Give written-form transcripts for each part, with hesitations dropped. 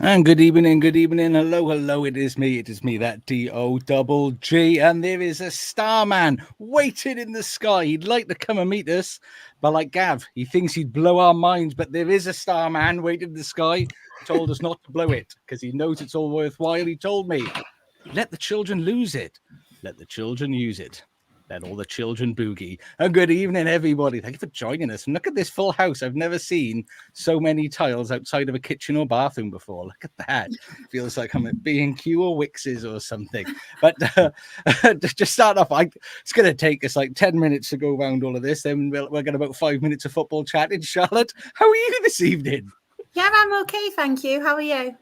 And good evening, hello, it is me, that D-O-double-G, and there is a starman waiting in the sky. He'd like to come and meet us, but like Gav, he thinks he'd blow our minds, but there is a starman waiting in the sky, told us not to blow it, because he knows it's all worthwhile. He told me, let the children lose it, let the children use it. Let all the children boogie. And good evening, everybody. Thank you for joining us. And look at this full house. I've never seen so many tiles outside of a kitchen or bathroom before. Look at that. Feels like I'm at B&Q or Wix's or something. But just start off, it's going to take us like 10 minutes to go around all of this. Then we're going about 5 minutes of football chatting. Charlotte, how are you this evening? Yeah, I'm okay, thank you. How are you?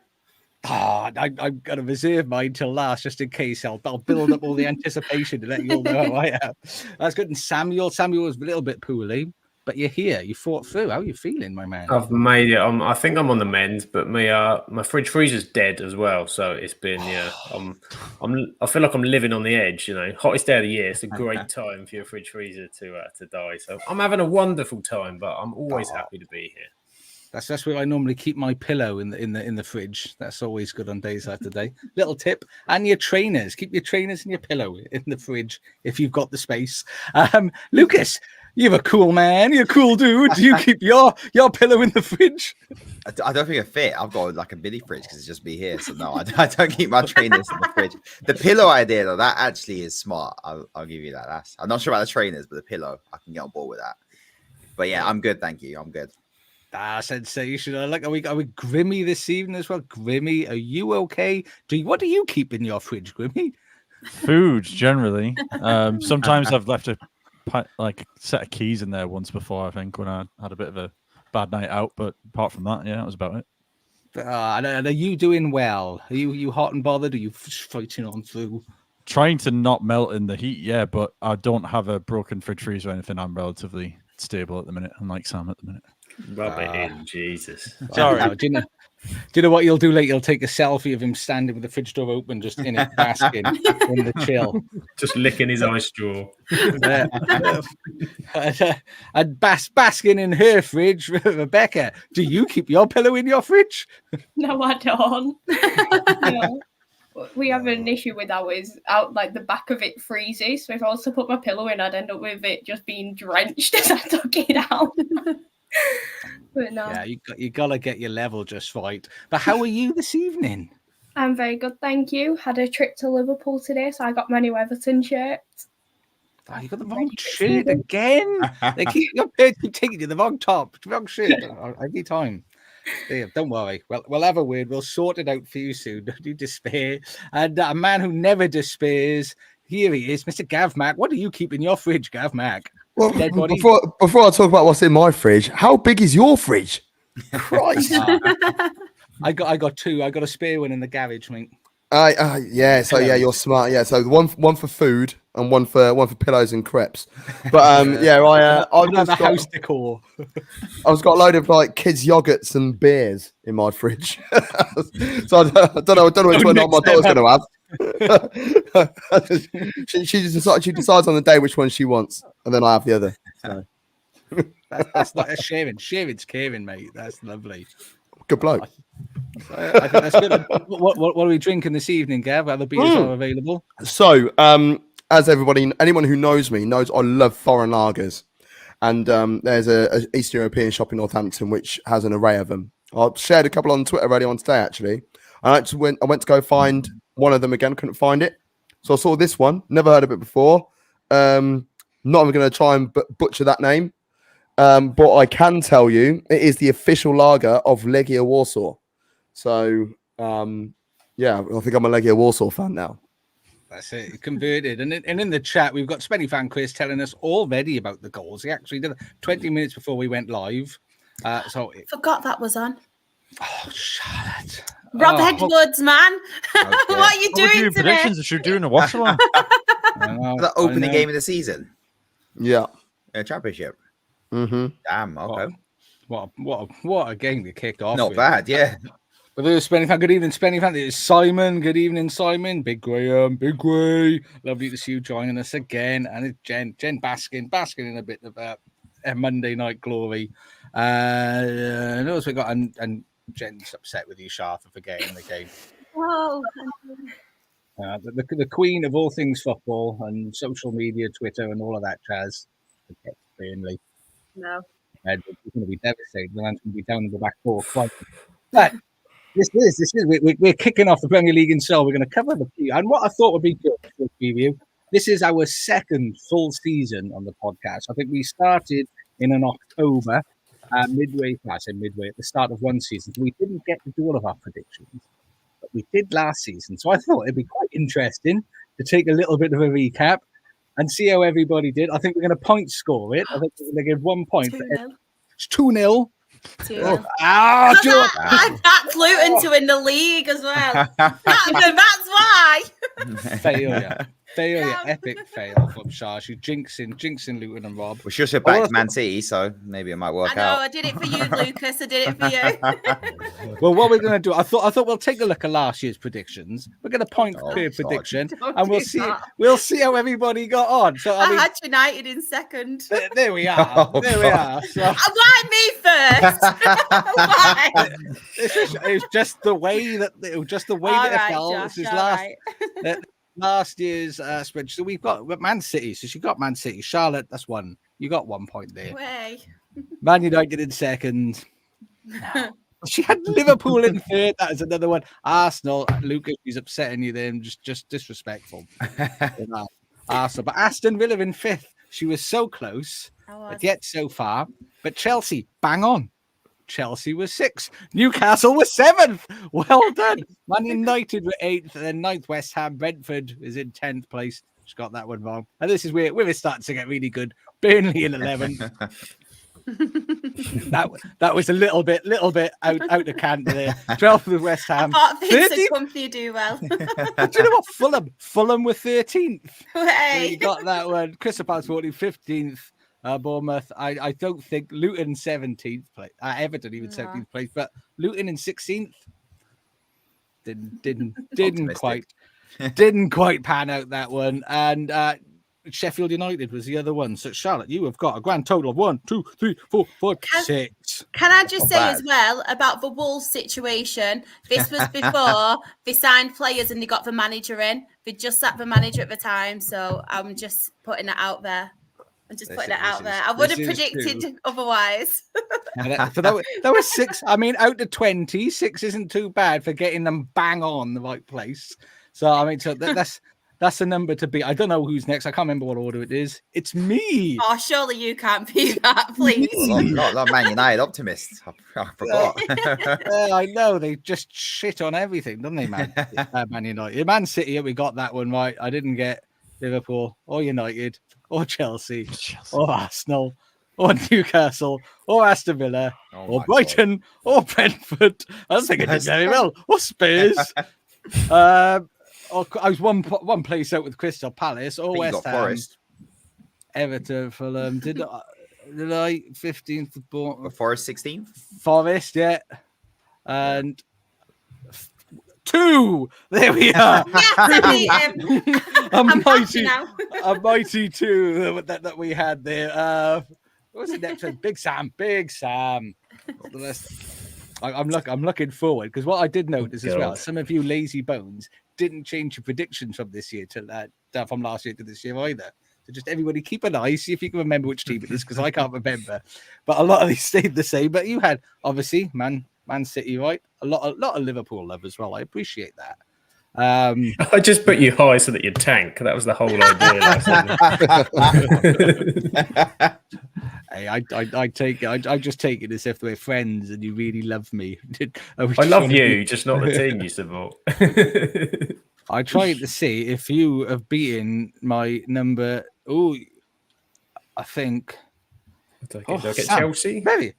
I'm going to reserve mine till last, just in case. I'll build up all the anticipation to let you all know how I am. That's good. And Samuel was a little bit poorly, but you're here. You fought through. How are you feeling, my man? I've made it. I think I'm on the mend, but my fridge freezer's dead as well. So it's been I feel like I'm living on the edge. You know, hottest day of the year. It's a great time for your fridge freezer to die. So I'm having a wonderful time, but I'm always happy to be here. That's where I normally keep my pillow in the fridge. That's always good on days like today. Little tip, and your trainers. Keep your trainers and your pillow in the fridge if you've got the space. Lucas, you're a cool man. You're a cool dude. Do you keep your pillow in the fridge? I don't think it fit. I've got like a mini fridge because it's just me here. So no, I don't keep my trainers in the fridge. The pillow idea though, that actually is smart. I'll give you that. I'm not sure about the trainers, but the pillow, I can get on board with that. But yeah, I'm good. Thank you. I'm good. Sensational. Like, are we Grimmy this evening as well? Grimmy, are you okay? What do you keep in your fridge, Grimmy? Food, generally. Sometimes I've left a set of keys in there once before, I think, when I had a bit of a bad night out. But apart from that, yeah, that was about it. And are you doing well? Are you hot and bothered? Are you fighting on through? Trying to not melt in the heat, yeah, but I don't have a broken fridge freeze or anything. I'm relatively stable at the minute, unlike Sam at the minute. Rub it in, Jesus. Sorry. Do you know what you'll do later? You'll take a selfie of him standing with the fridge door open, just in it, basking in the chill. Just licking his ice straw. And basking in her fridge. Rebecca, do you keep your pillow in your fridge? No, I don't. No. We have an issue with ours out like the back of it freezes. So if I was to put my pillow in, I'd end up with it just being drenched as I took it out. But no. Yeah, you gotta get your level just right. But how are you this evening? I'm very good, thank you. Had a trip to Liverpool today, so I got my new Everton shirt. Oh, you got the wrong shirt again. They keep taking you the wrong top, wrong shirt every time. There, don't worry. We'll have a word. We'll sort it out for you soon. Don't you despair. And a man who never despairs. Here he is, Mr. Gav Mack. What do you keep in your fridge, Gav Mack? Well, before I talk about what's in my fridge, how big is your fridge? Christ! I got two. I got a spare one in the garage, mate. Yeah. So yeah, you're smart. Yeah. So one for food and one for pillows and crepes. But I've got house decor. I've got a load of like kids' yogurts and beers in my fridge. So I don't know which one my daughter's going to have. she decides on the day which one she wants, and then I have the other. So. That's not a sharing. Sharing's caring, mate. That's lovely. Good bloke. I think that's good. What are we drinking this evening, Gav? Other beers are available. So, as anyone who knows me knows, I love foreign lagers, and there's a Eastern European shop in Northampton which has an array of them. I shared a couple on Twitter earlier on today. Actually, I went to go find one of them again, couldn't find it, so I saw this one. Never heard of it before. Not even going to try and butcher that name. But I can tell you it is the official lager of Legia Warsaw. So, yeah, I think I'm a Legia Warsaw fan now. That's it, converted. And in the chat, we've got Spenny Fan Chris telling us already about the goals. He actually did it 20 minutes before we went live. Forgot that was on. Oh, Charlotte. Rob Edwards, man. Okay. What are you doing today? Predictions? You're doing a watch along. The opening game of the season. Yeah. Championship. Mm-hmm. Damn. Okay. What a game we kicked off. Not bad. Yeah. But there's Spenny Fan. Good evening, Spenny Fan. There's Simon. Good evening, Simon. Big Graham. Big Gray. Lovely to see you joining us again. And it's Jen basking in a bit of a Monday night glory. And also we got and Jen's upset with you, Shah, for forgetting the game. Oh, The queen of all things football and social media, Twitter, and all of that jazz. Forget Burnley. no. They're going to be devastated. The man's going to be down in the back four. But this is we're kicking off the Premier League in Seoul. We're going to cover the preview. And what I thought would be good for a preview, this is our second full season on the podcast. I think we started in an October, midway at the start of one season. So we didn't get to do all of our predictions, but we did last season. So I thought it'd be quite interesting to take a little bit of a recap and see how everybody did. I think we're going to point score it. I think we're going to give 1 point. 2-0. It's 2-0. 2-0. Ah, I backed Luton to win the league as well. That's why. Failure, epic fail from Shah. You jinxing Luton and Rob. We should have backed Man City, so maybe it might work I know, out. I did it for you, Lucas. I did it for you. Well, what we're going to do, I thought we'll take a look at last year's predictions. We're going to point per prediction, and we'll see how everybody got on. So I had United in second. There we are. There we are. So, why me first? Why? it was just the way that it fell. Josh, This is last year's spread. So we've got Man City. So she got Man City. Charlotte, that's one. You got 1 point there. Way. Man United in second. No. She had Liverpool in third. That is another one. Arsenal. Lucas, he's upsetting you there. Just disrespectful. Arsenal. But Aston Villa in fifth. She was so close, but yet so far. But Chelsea, bang on. Chelsea was 6th. Newcastle was 7th. Well done. Man United were 8th. And then 9th, West Ham. Brentford is in 10th place. Just got that one wrong. And this is where it's starting to get really good. Burnley in 11th. that was a little bit out of camp there. 12th with West Ham. I thought Vincent Company do well. Do you know what? Fulham were 13th. Hey. So you got that one. Crystal Palace 15th. Bournemouth. I don't think Luton 17th place. Everton even 17th place, but Luton in 16th. Didn't quite pan out that one. And Sheffield United was the other one. So Charlotte, you have got a grand total of 1, 2, 3, 4, 5, 6. Can I just say as well about the Wolves situation? This was before they signed players and they got the manager in. They just sacked the manager at the time. So I'm just putting it out there. I would have predicted otherwise. So that was 6. I mean, out of 20, 6 isn't too bad for getting them bang on the right place. So I mean, that's a number to beat. I don't know who's next. I can't remember what order it is. It's me. Oh, surely you can't be that, please. Not Man United optimist. I forgot. I know they just shit on everything, don't they, man? Man United, Man City. We got that one right. I didn't get Liverpool or United or Chelsea or Arsenal or Newcastle or Aston Villa or Brighton or Brentford. I don't think I did very well. Or Spurs. I was one place out with Crystal Palace or West Ham. Forest. Everton, Fulham. Did I 15th of Bournemouth? Forest 16th. Forest, yeah. And 2. There we are. Yes, I beat him. A mighty 2 that we had there. What was the next one? Big Sam. I'm looking forward because what I did notice as well, some of you lazy bones didn't change your predictions from this year from last year to this year either. So just everybody keep an eye, see if you can remember which team it is because I can't remember. But a lot of these stayed the same. But you had obviously Man City, right? A lot of Liverpool love as well. I appreciate that. I just put you high so that you'd tank. That was the whole idea. Hey, I take it. I just take it as if we're friends and you really love me. I love you, just not the team you support. I tried to see if you have beaten my number. Oh, I think. Did I get Chelsea? Very.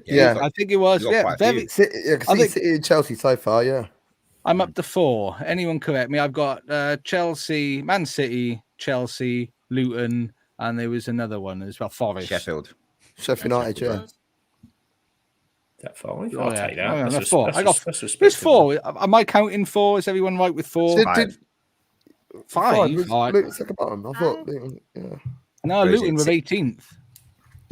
Yeah, I think it was. Yeah, very. City and Chelsea so far. Yeah, I'm up to 4. Anyone correct me? I've got Chelsea, Man City, Chelsea, Luton, and there was another one as well. Forest, Sheffield United. Yeah. That 5? Oh, I'll yeah. take that. That's 4. I got. That's There's 4. Am I counting 4? Is everyone right with 4? 5. Luton's at the bottom. I thought. Yeah. No, Luton was 18th.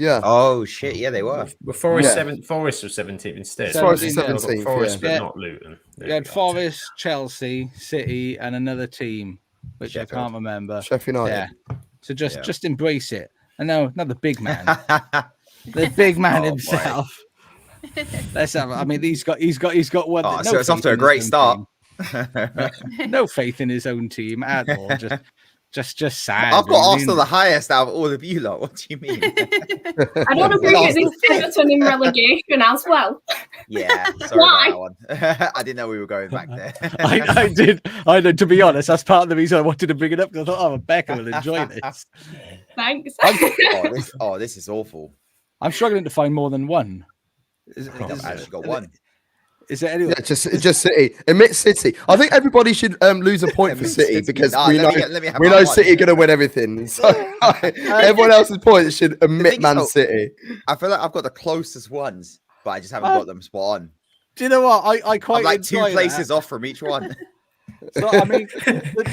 Yeah. Oh shit! Yeah, they were. Were Forest Yeah. Forest was 17th instead. Forest is wasn't it? 17th, Forest, yeah. but Yeah. not Luton. There You we had go. Forest, Chelsea, City, and another team, which Sheffield. I can't remember. Sheffield United. Yeah. So just Yeah. just embrace it. And now the big man, the big man Oh, boy. himself. Let's have. I mean, he's got one. Oh, no so it's off faith to a in his great own start. team. No faith in his own team at all. Just sad. I've got really. Arsenal the highest out of all of you lot. What do you mean? I don't agree with this Everton in relegation as well. Yeah, sorry about that one. I didn't know we were going back there. I did. To be honest, that's part of the reason I wanted to bring it up because I thought, Rebecca will enjoy this. Thanks. This is awful. I'm struggling to find more than one. I've actually got one. Is there anyone? Yeah, just City. Admit City. I think everybody should lose a point for Admit City City. because Nah, we know let me have we my know one. City are going to win everything. So everyone else's points should admit thing is, Man though, City. I feel like I've got the closest ones, but I just haven't got them spot on. Do you know what? I quite I'm like 2 enjoy places that. off from each one. So I mean,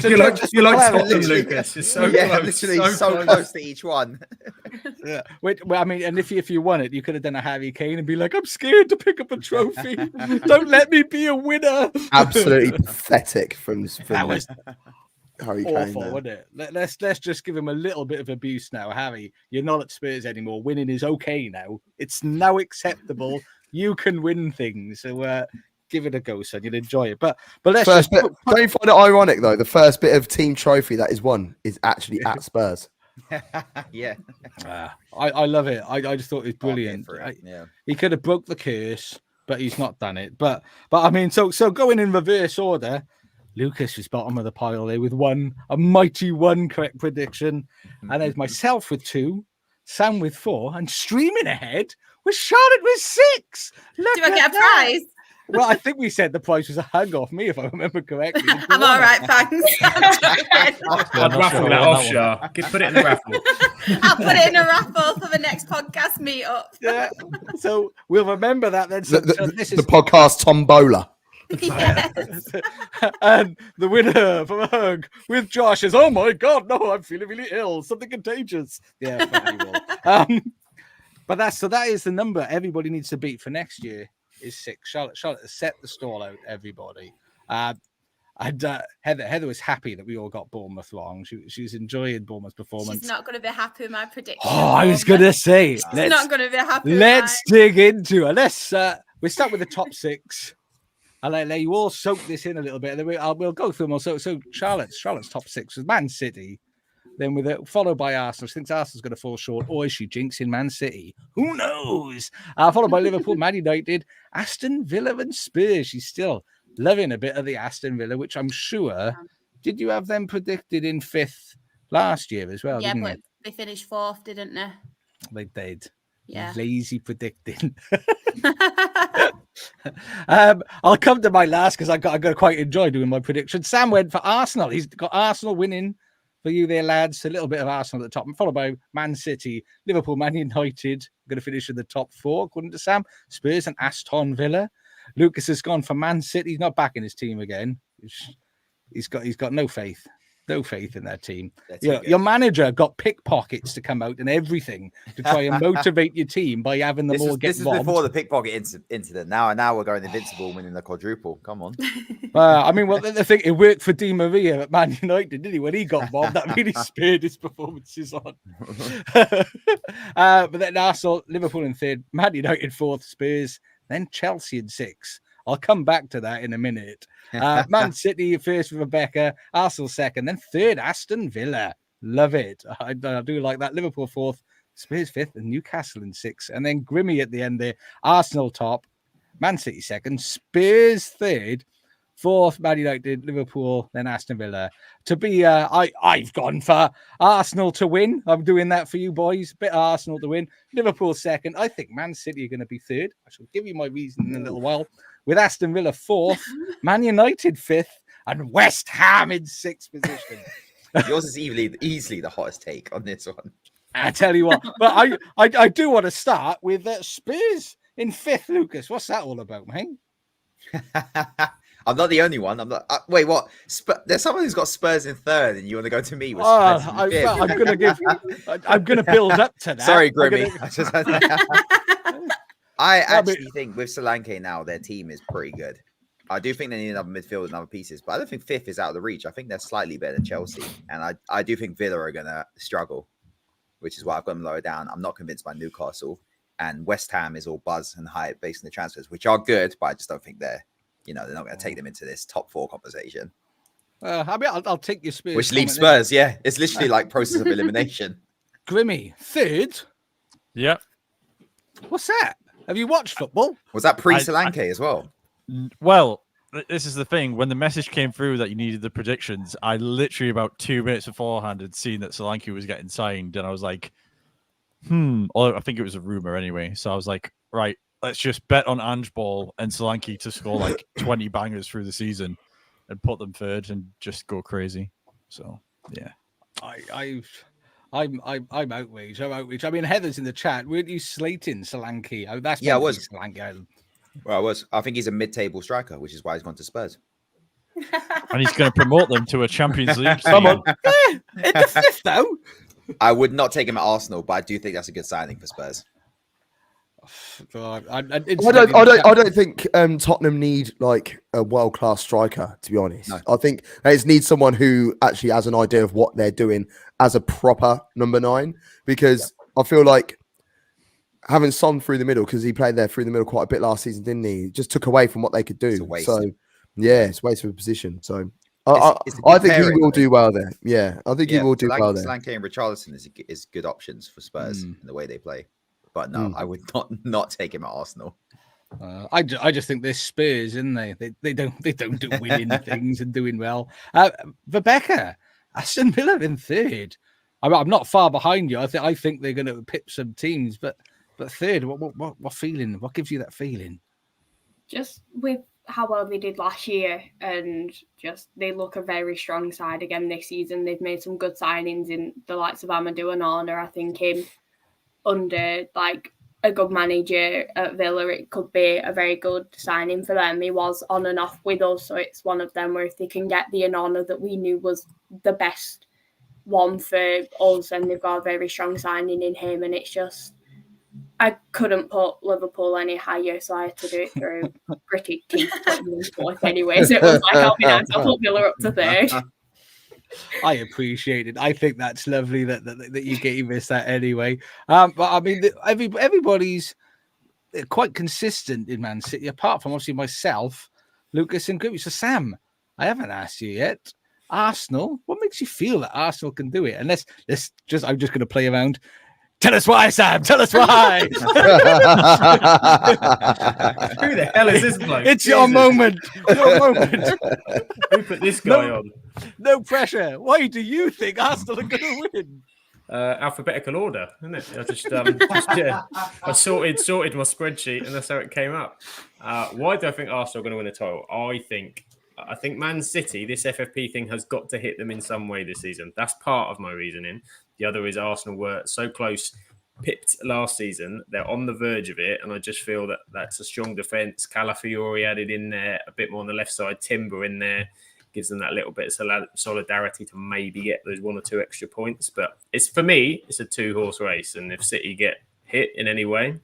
You're like Tottenham, literally- Lucas. It's so yeah, close. literally so close to each one. yeah. Well, I mean, and if you won it, you could have done a Harry Kane and be like, "I'm scared to pick up a trophy. Don't let me be a winner." Absolutely pathetic from That was Harry Kane. awful, there. wasn't it? Let's just give him a little bit of abuse now, Harry. You're not at Spurs anymore. Winning is okay now. It's now acceptable. You can win things. So give it a go, son. You'll enjoy it. But let's First just bit, don't you find it ironic though? The first bit of team trophy that is won is actually at Spurs. Yeah. I love it. I just thought it was brilliant. Yeah. He could have broke the curse, but he's not done it. But I mean, so going in reverse order, Lucas was bottom of the pile there with a mighty one correct prediction, and there's myself with 2, Sam with 4, and streaming ahead with Charlotte with 6. Look Do I at get a that. prize? Well, I think we said the prize was a hug off me, if I remember correctly. I'm all right, thanks. I'd not raffle sure that on off, that Shah. Put it in the raffle. I'll put it in a raffle for the next podcast meetup. Yeah. So we'll remember that then. So this The is podcast Tombola. Yes. and the winner from a hug with Josh is, oh my god, no, I'm feeling really ill, something contagious. Yeah, probably will. But that is the number everybody needs to beat for next year is 6. Charlotte has set the stall out, everybody. And Heather was happy that we all got Bournemouth wrong. She was enjoying Bournemouth's performance. She's not going to be happy with my prediction. Oh, I was going to say, She's not going to be happy let's dig into it. We'll start with the top 6. I'll let you all soak this in a little bit. And then we'll go through them all. So Charlotte's top 6 was Man City. Then with it, followed by Arsenal. She thinks Arsenal's going to fall short. Or is she jinxing Man City? Who knows? Followed by Liverpool, Man United, Aston Villa and Spurs. She's still loving a bit of the Aston Villa, which I'm sure. Did you have them predicted in 5th last year as well? Yeah, didn't but they finished 4th, didn't they? They did. Yeah. Lazy predicting. I'll come to my last because I got quite enjoy doing my prediction. Sam went for Arsenal. He's got Arsenal winning for you there, lads. A little bit of Arsenal at the top, followed by Man City, Liverpool, Man United. Going to finish in the top 4, according to Sam. Spurs and Aston Villa. Lucas has gone for Man City. He's not backing his team again. He's got no faith. No faith in that team. Your manager got pickpockets to come out and everything to try and motivate your team by having them all get This is robbed. before the pickpocket incident. Now we're going invincible, winning the quadruple. Come on. I mean, well, the thing, it worked for Di Maria at Man United, didn't he? When he got robbed, that really spared his performances on. But then Arsenal, Liverpool in 3rd, Man United 4th, Spurs, then Chelsea in 6th. I'll come back to that in a minute. Man City first with Rebecca, Arsenal 2nd, then 3rd, Aston Villa. Love it. I do like that. Liverpool 4th, Spurs 5th, and Newcastle in 6th. And then Grimmy at the end there. Arsenal top, Man City 2nd, Spurs 3rd, 4th, Man United, Liverpool, then Aston Villa. To be, I've gone for Arsenal to win. I'm doing that for you boys. Bit of Arsenal to win. Liverpool 2nd. I think Man City are going to be 3rd. I shall give you my reason in a little while. With Aston Villa 4th, Man United 5th, and West Ham in 6th position. Yours is easily the hottest take on this one. I tell you what, but I do want to start with Spurs in 5th, Lucas. What's that all about, mate? I'm not the only one. I'm not. Wait, what? There's someone who's got Spurs in third, and you want to go to me with Spurs in fifth. I'm going to give. I'm going to build up to that. Sorry, Grimmy. I actually think with Solanke now, their team is pretty good. I do think they need another midfield and other pieces, but I don't think fifth is out of the reach. I think they're slightly better than Chelsea, and I do think Villa are going to struggle, which is why I've got them lower down. I'm not convinced by Newcastle, and West Ham is all buzz and hype based on the transfers, which are good, but I just don't think they're not going to take them into this top 4 conversation. I mean, I'll take your Spurs. Which leaves Spurs, yeah. It's literally like process of elimination. Grimmy, third? Yep. What's that? Have you watched football? Was that pre-Solanke as well? Well, this is the thing. When the message came through that you needed the predictions, I literally about 2 minutes beforehand had seen that Solanke was getting signed, and I was like, Or I think it was a rumor anyway. So I was like, right, let's just bet on Ange Ball and Solanke to score like 20 bangers through the season and put them third and just go crazy. So yeah, I'm outraged. I'm outraged. I mean, Heather's in the chat. Weren't you slating Solanke? Oh, that's I was. Solanke. Well, I think he's a mid-table striker, which is why he's gone to Spurs. and he's going to promote them to a Champions League. Come on, in the fifth though. I would not take him at Arsenal, but I do think that's a good signing for Spurs. I don't think Tottenham need like a world-class striker, to be honest. No. I think they just need someone who actually has an idea of what they're doing as a proper number 9, because I feel like having Son through the middle, because he played there through the middle quite a bit last season, didn't he? Just took away from what they could do. So yeah, it's a waste of a position. So I think he will do well there. Yeah, I think he will do well there. Solanke and Richarlison is good options for Spurs in the way they play. But no, I would not take him at Arsenal. I just think they're Spurs, isn't they? They don't do winning things and doing well. Rebecca, Aston Villa in third. I'm not far behind you. I think they're going to pip some teams, but third. What feeling? What gives you that feeling? Just with how well they did last year, and just they look a very strong side again this season. They've made some good signings in the likes of Amadou Onana. I think him under like a good manager at Villa, it could be a very good signing for them. He was on and off with us, so it's one of them where if they can get the Onana that we knew was the best one for us, and they've got a very strong signing in him, and it's just I couldn't put Liverpool any higher, so I had to do it through gritty teeth putting them fourth anyway. So it was like, I'll be nice, I'll put Villa up to third. I appreciate it. I think that's lovely that you gave us that anyway. But I mean, everybody's quite consistent in Man City, apart from obviously myself, Lucas, and Grimmy. So Sam, I haven't asked you yet. Arsenal, what makes you feel that Arsenal can do it? And I'm just going to play around. Tell us why, Sam. Tell us why. Who the hell is this bloke? It's your moment. Your moment. Who put this guy on? No pressure. Why do you think Arsenal are going to win? Alphabetical order, isn't it? I just I sorted my spreadsheet, and that's how it came up. Why do I think Arsenal are going to win a title? I think Man City, this FFP thing has got to hit them in some way this season. That's part of my reasoning. The other is Arsenal were so close, pipped last season. They're on the verge of it, and I just feel that that's a strong defence. Calafiori added in there, a bit more on the left side. Timber in there gives them that little bit of solidarity to maybe get those 1 or 2 extra points. But for me, it's a 2-horse race, and if City get hit in any way,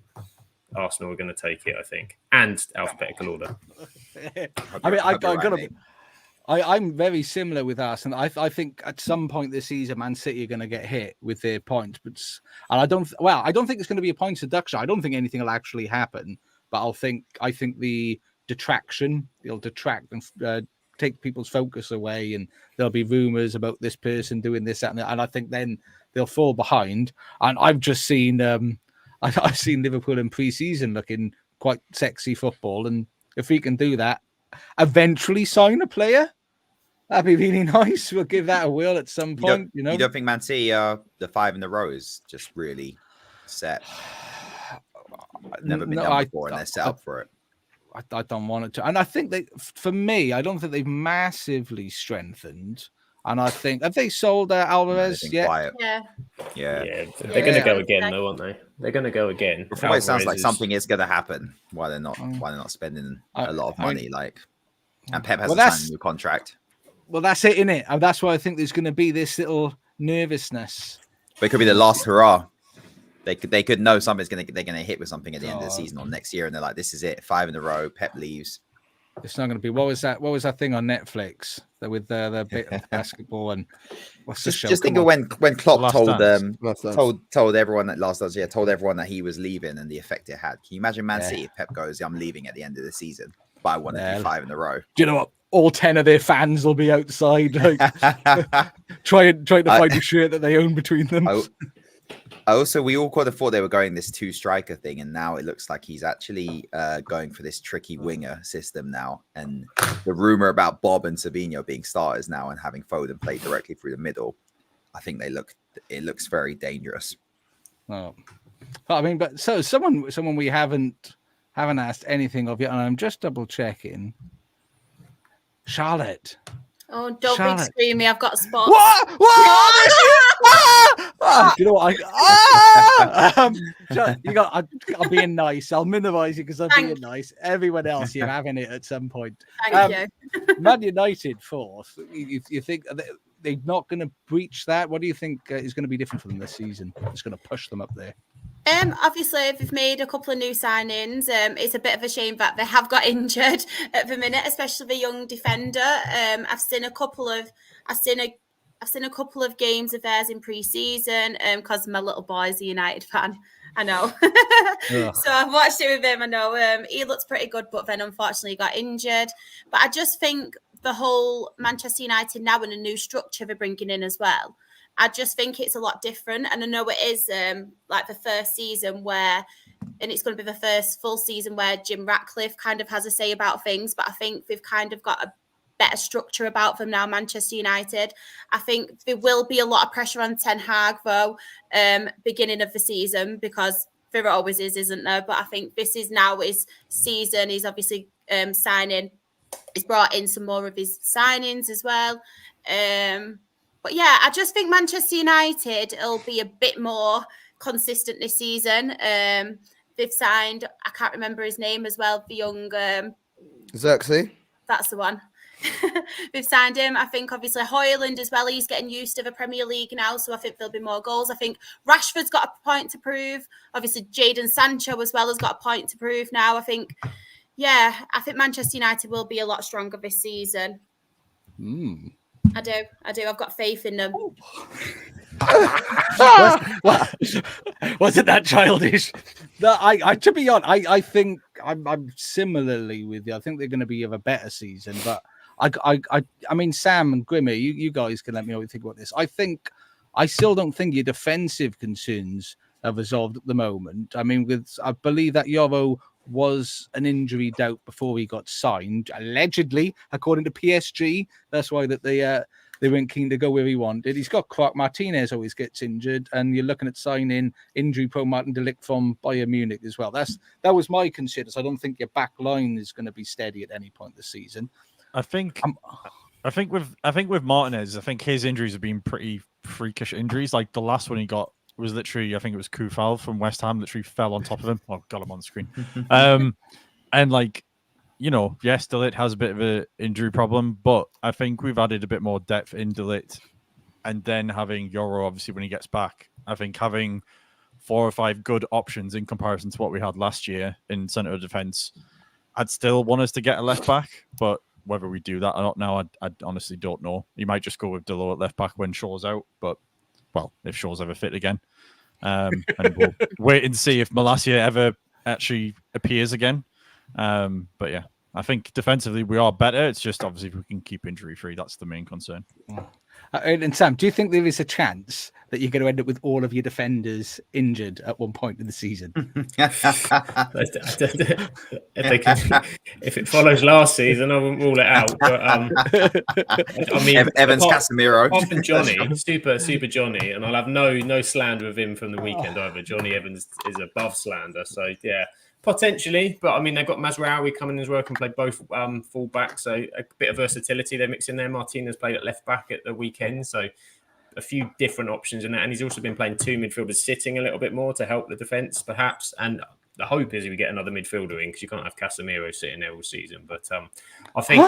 Arsenal are going to take it, I think, and alphabetical order. I mean, I'm very similar with Arsenal. I think at some point this season, Man City are going to get hit with their points, and I don't think it's going to be a points deduction. I don't think anything will actually happen, but I think the detraction, they'll detract and take people's focus away, and there'll be rumors about this person doing this, that, and I think then they'll fall behind. And I've just seen, I've seen Liverpool in pre-season looking quite sexy football, and if we can do that, eventually sign a player, that'd be really nice. We'll give that a whirl at some point. You don't think Man City the 5 in the row is just really set? Never been done before, and they're set up for it. I don't want it to, and I think for me, I don't think they've massively strengthened. And I think have they sold Alvarez yet? Yeah. They're going to go again, though, aren't they? They're going to go again. It sounds like something is going to happen. Why they're not spending a lot of money? And Pep Well, hasn't signed a new contract. Well, that's it, innit? And that's why I think there's going to be this little nervousness. But it could be the last hurrah. They could know something's they're gonna hit with something at the end of the season or next year, and they're like, this is it, 5 in a row. Pep leaves. It's not going to be. What was that thing on Netflix that with the bit of basketball and what's the show? Just think of when Klopp told everyone that told everyone that he was leaving and the effect it had. Can you imagine Man City if Pep goes, I'm leaving at the end of the season, but I want to do 5 in a row. Do you know what? All 10 of their fans will be outside, like trying to find a shirt that they own between them. We all kind of thought they were going this 2-striker thing, and now it looks like he's actually going for this tricky winger system now. And the rumor about Bob and Savinho being starters now and having Foden play directly through the middle, I think it looks very dangerous. Oh, I mean, but so someone we haven't asked anything of yet, and I'm just double checking. Charlotte. Oh, don't Charlotte. be screaming. I've got a spot. What? You know what? I'm being nice. I'll minimize it because I'm being nice. Everyone else, you're having it at some point. Thank you. Man United 4th. You think they're not going to breach that? What do you think is going to be different for them this season? It's going to push them up there. Obviously, they've made a couple of new signings. It's a bit of a shame that they have got injured at the minute, especially the young defender. I've seen a couple of games of theirs in pre-season because my little boy's a United fan. I know. So I've watched it with him. I know he looks pretty good, but then unfortunately he got injured. But I just think the whole Manchester United now in a new structure they're bringing in as well. I just think it's a lot different. And I know it is like the first season and it's going to be the first full season where Jim Ratcliffe kind of has a say about things. But I think they've kind of got a better structure about them now, Manchester United. I think there will be a lot of pressure on Ten Hag, though, beginning of the season, because there always is, isn't there? But I think this is now his season. He's obviously signing. He's brought in some more of his signings as well. But yeah, I just think Manchester United will be a bit more consistent this season. They've signed, I can't remember his name as well, the young... Xerxes? That's the one. They've signed him. I think obviously Højlund as well. He's getting used to the Premier League now, so I think there'll be more goals. I think Rashford's got a point to prove. Obviously Jadon Sancho as well has got a point to prove now. I think Manchester United will be a lot stronger this season. I do. I've got faith in them. Wasn't that childish? No, I to be honest, I think I'm similarly with you. I think they're going to be of a better season, but I mean, Sam and Grimmy, you guys can let me know what you think about this. I still don't think your defensive concerns are resolved at the moment. I mean, I believe that Yoro was an injury doubt before he got signed, allegedly, according to PSG. That's why that they weren't keen to go where he wanted. He's got Clark. Martinez always gets injured, and you're looking at signing injury-prone Martin de Ligt from Bayern Munich as well. That was my concern. So I don't think your back line is going to be steady at any point this season. I think with Martinez, I think his injuries have been pretty freakish injuries. Like the last one he got was literally, I think it was Kufal from West Ham, literally fell on top of him. Oh, got him on the screen. And like, you know, yes, De Ligt has a bit of an injury problem, but I think we've added a bit more depth in De Ligt, and then having Yoro, obviously, when he gets back, I think having 4 or 5 good options in comparison to what we had last year in centre of defence. I'd still want us to get a left back, but whether we do that or not now, I honestly don't know. You might just go with Delo at left back when Shaw's out, but well, if Shaw's ever fit again. And we'll wait and see if Malacia ever actually appears again. But yeah, I think defensively we are better. It's just obviously if we can keep injury free, that's the main concern. And Sam, do you think there is a chance that you're going to end up with all of your defenders injured at one point in the season? If it follows last season, I wouldn't rule it out. But I mean, Evans, Casemiro, often Johnny, super Johnny, and I'll have no slander of him from the weekend either. Johnny Evans is above slander, so yeah. Potentially, but I mean, they've got Mazraoui coming as well, can play both full back, so a bit of versatility they're mixing there. Martinez played at left back at the weekend, so a few different options in that. And he's also been playing 2 midfielders sitting a little bit more to help the defence, perhaps. And the hope is we get another midfielder in because you can't have Casemiro sitting there all season. But I think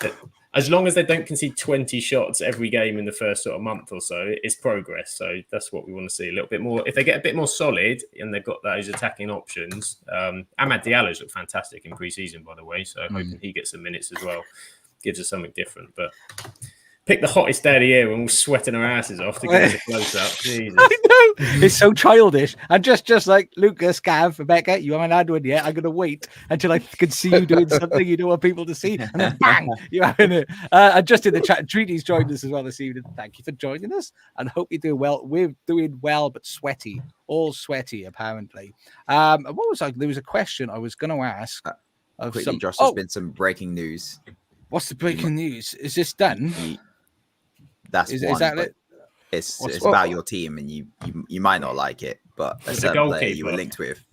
that as long as they don't concede 20 shots every game in the first sort of month or so, it's progress. So that's what we want to see a little bit more. If they get a bit more solid and they've got those attacking options, Amad Diallo's looked fantastic in pre-season, by the way. So hoping he gets some minutes as well gives us something different. But pick the hottest day of the year when we're sweating our asses off to get us a close-up. Jesus. I know. It's so childish. And just like Lucas, Gav, Rebecca, you haven't had one yet. I'm going to wait until I can see you doing something you don't want people to see. And then bang, you're having it. And just in the chat, Treaty's joined us as well this evening. Thank you for joining us. And hope you do well. We're doing well, but sweaty. All sweaty, apparently. What was there was a question I was going to ask. Quickly, Josh, there's been some breaking news. What's the breaking news? Is this done? Is that it? It's about your team, and you might not like it, but a certain player you were linked with.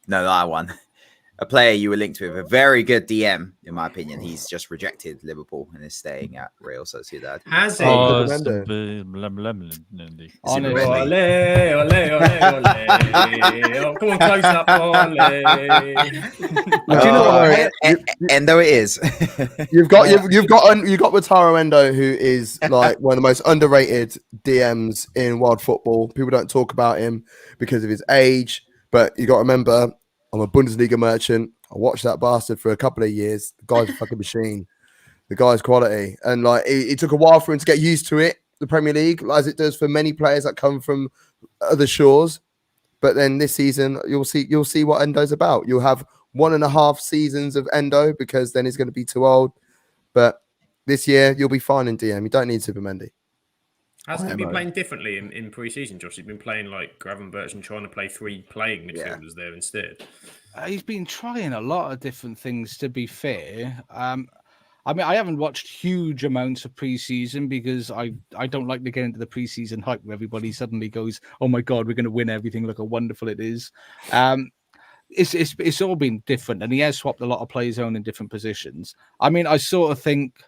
No, that one. A player you were linked with, a very good DM, in my opinion. He's just rejected Liverpool and is staying at Real Sociedad. Has he? Oh, come on, close up. Endo it is. You've got Wataru Endo, who is like one of the most underrated DMs in world football. People don't talk about him because of his age, but you got to remember, I'm a Bundesliga merchant. I watched that bastard for a couple of years. The guy's a fucking machine. The guy's quality. And like it took a while for him to get used to it, the Premier League, as it does for many players that come from other shores. But then this season, you'll see what Endo's about. You'll have 1.5 seasons of Endo because then he's going to be too old. But this year, you'll be fine in DM. You don't need Super Mendy. Hasn't he been playing differently in pre-season, Josh? He's been playing like Gravenberch and trying to play 3 playing midfielders there instead. He's been trying a lot of different things, to be fair. I mean, I haven't watched huge amounts of pre-season because I don't like to get into the pre-season hype where everybody suddenly goes, oh my God, we're going to win everything. Look how wonderful it is. It's all been different, and he has swapped a lot of players on in different positions. I mean, I sort of think,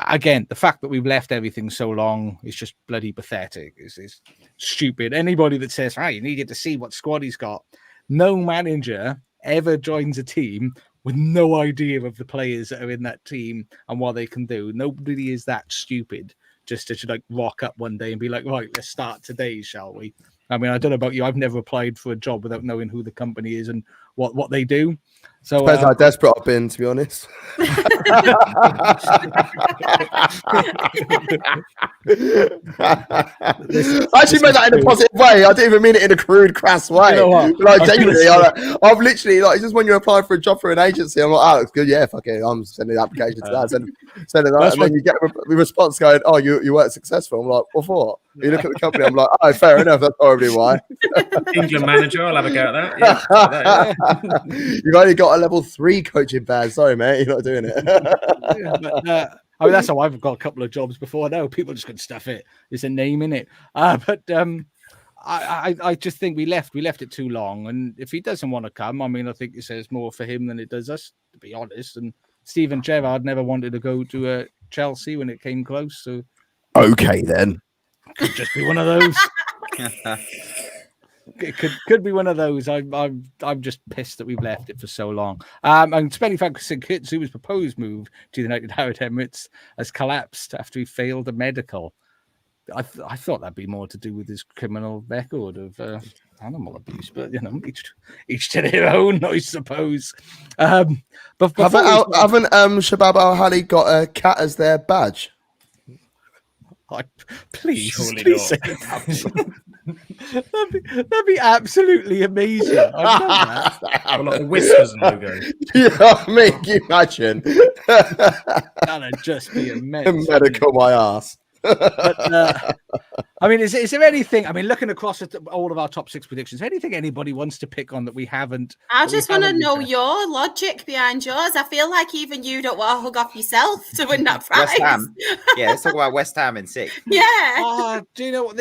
again, the fact that we've left everything so long is just bloody pathetic. It's stupid. Anybody that says, you needed to see what squad he's got. No manager ever joins a team with no idea of the players that are in that team and what they can do. Nobody is that stupid just to like rock up one day and be like, right, let's start today, shall we? I mean, I don't know about you. I've never applied for a job without knowing who the company is and what they do. So depends how desperate I've been, to be honest. I actually meant that in a positive way. I didn't even mean it in a crude, crass way. You know like, genuinely, I've literally, like, just when you apply for a job for an agency, I'm like, looks good. Yeah, fuck it. I'm sending the application to that. Send it that. And then you get a response going, you weren't successful. I'm like, what for? You look at the company, I'm like, fair enough. That's probably why. England manager, I'll have a go at that. Yeah. You've only got a level 3 coaching badge. Sorry, mate, you're not doing it. I mean, that's how I've got a couple of jobs before. No, people just couldn't stuff it. There's a name in it. But I just think we left it too long. And if he doesn't want to come, I mean, I think it says more for him than it does us, to be honest. And Steven Gerrard never wanted to go to Chelsea when it came close. So okay, then. Could just be one of those. It could be one of those. I'm just pissed that we've left it for so long. And Spenny Fankitsu's proposed move to the United Arab Emirates has collapsed after he failed a medical. I thought that'd be more to do with his criminal record of animal abuse, but each to their own, I suppose. But haven't Shabab Al Hali got a cat as their badge? Please say it. That'd be absolutely amazing. I love that. Like the whiskers logo. Yeah, can you imagine? That'd just be immense. Medical my ass. But, I mean, is there anything? I mean, looking across at all of our top 6 predictions, anything anybody wants to pick on that we haven't? I just want to know your logic behind yours. I feel like even you don't want to hug off yourself to win that prize. West Ham. Yeah, let's talk about West Ham in 6. Yeah. Do you know what?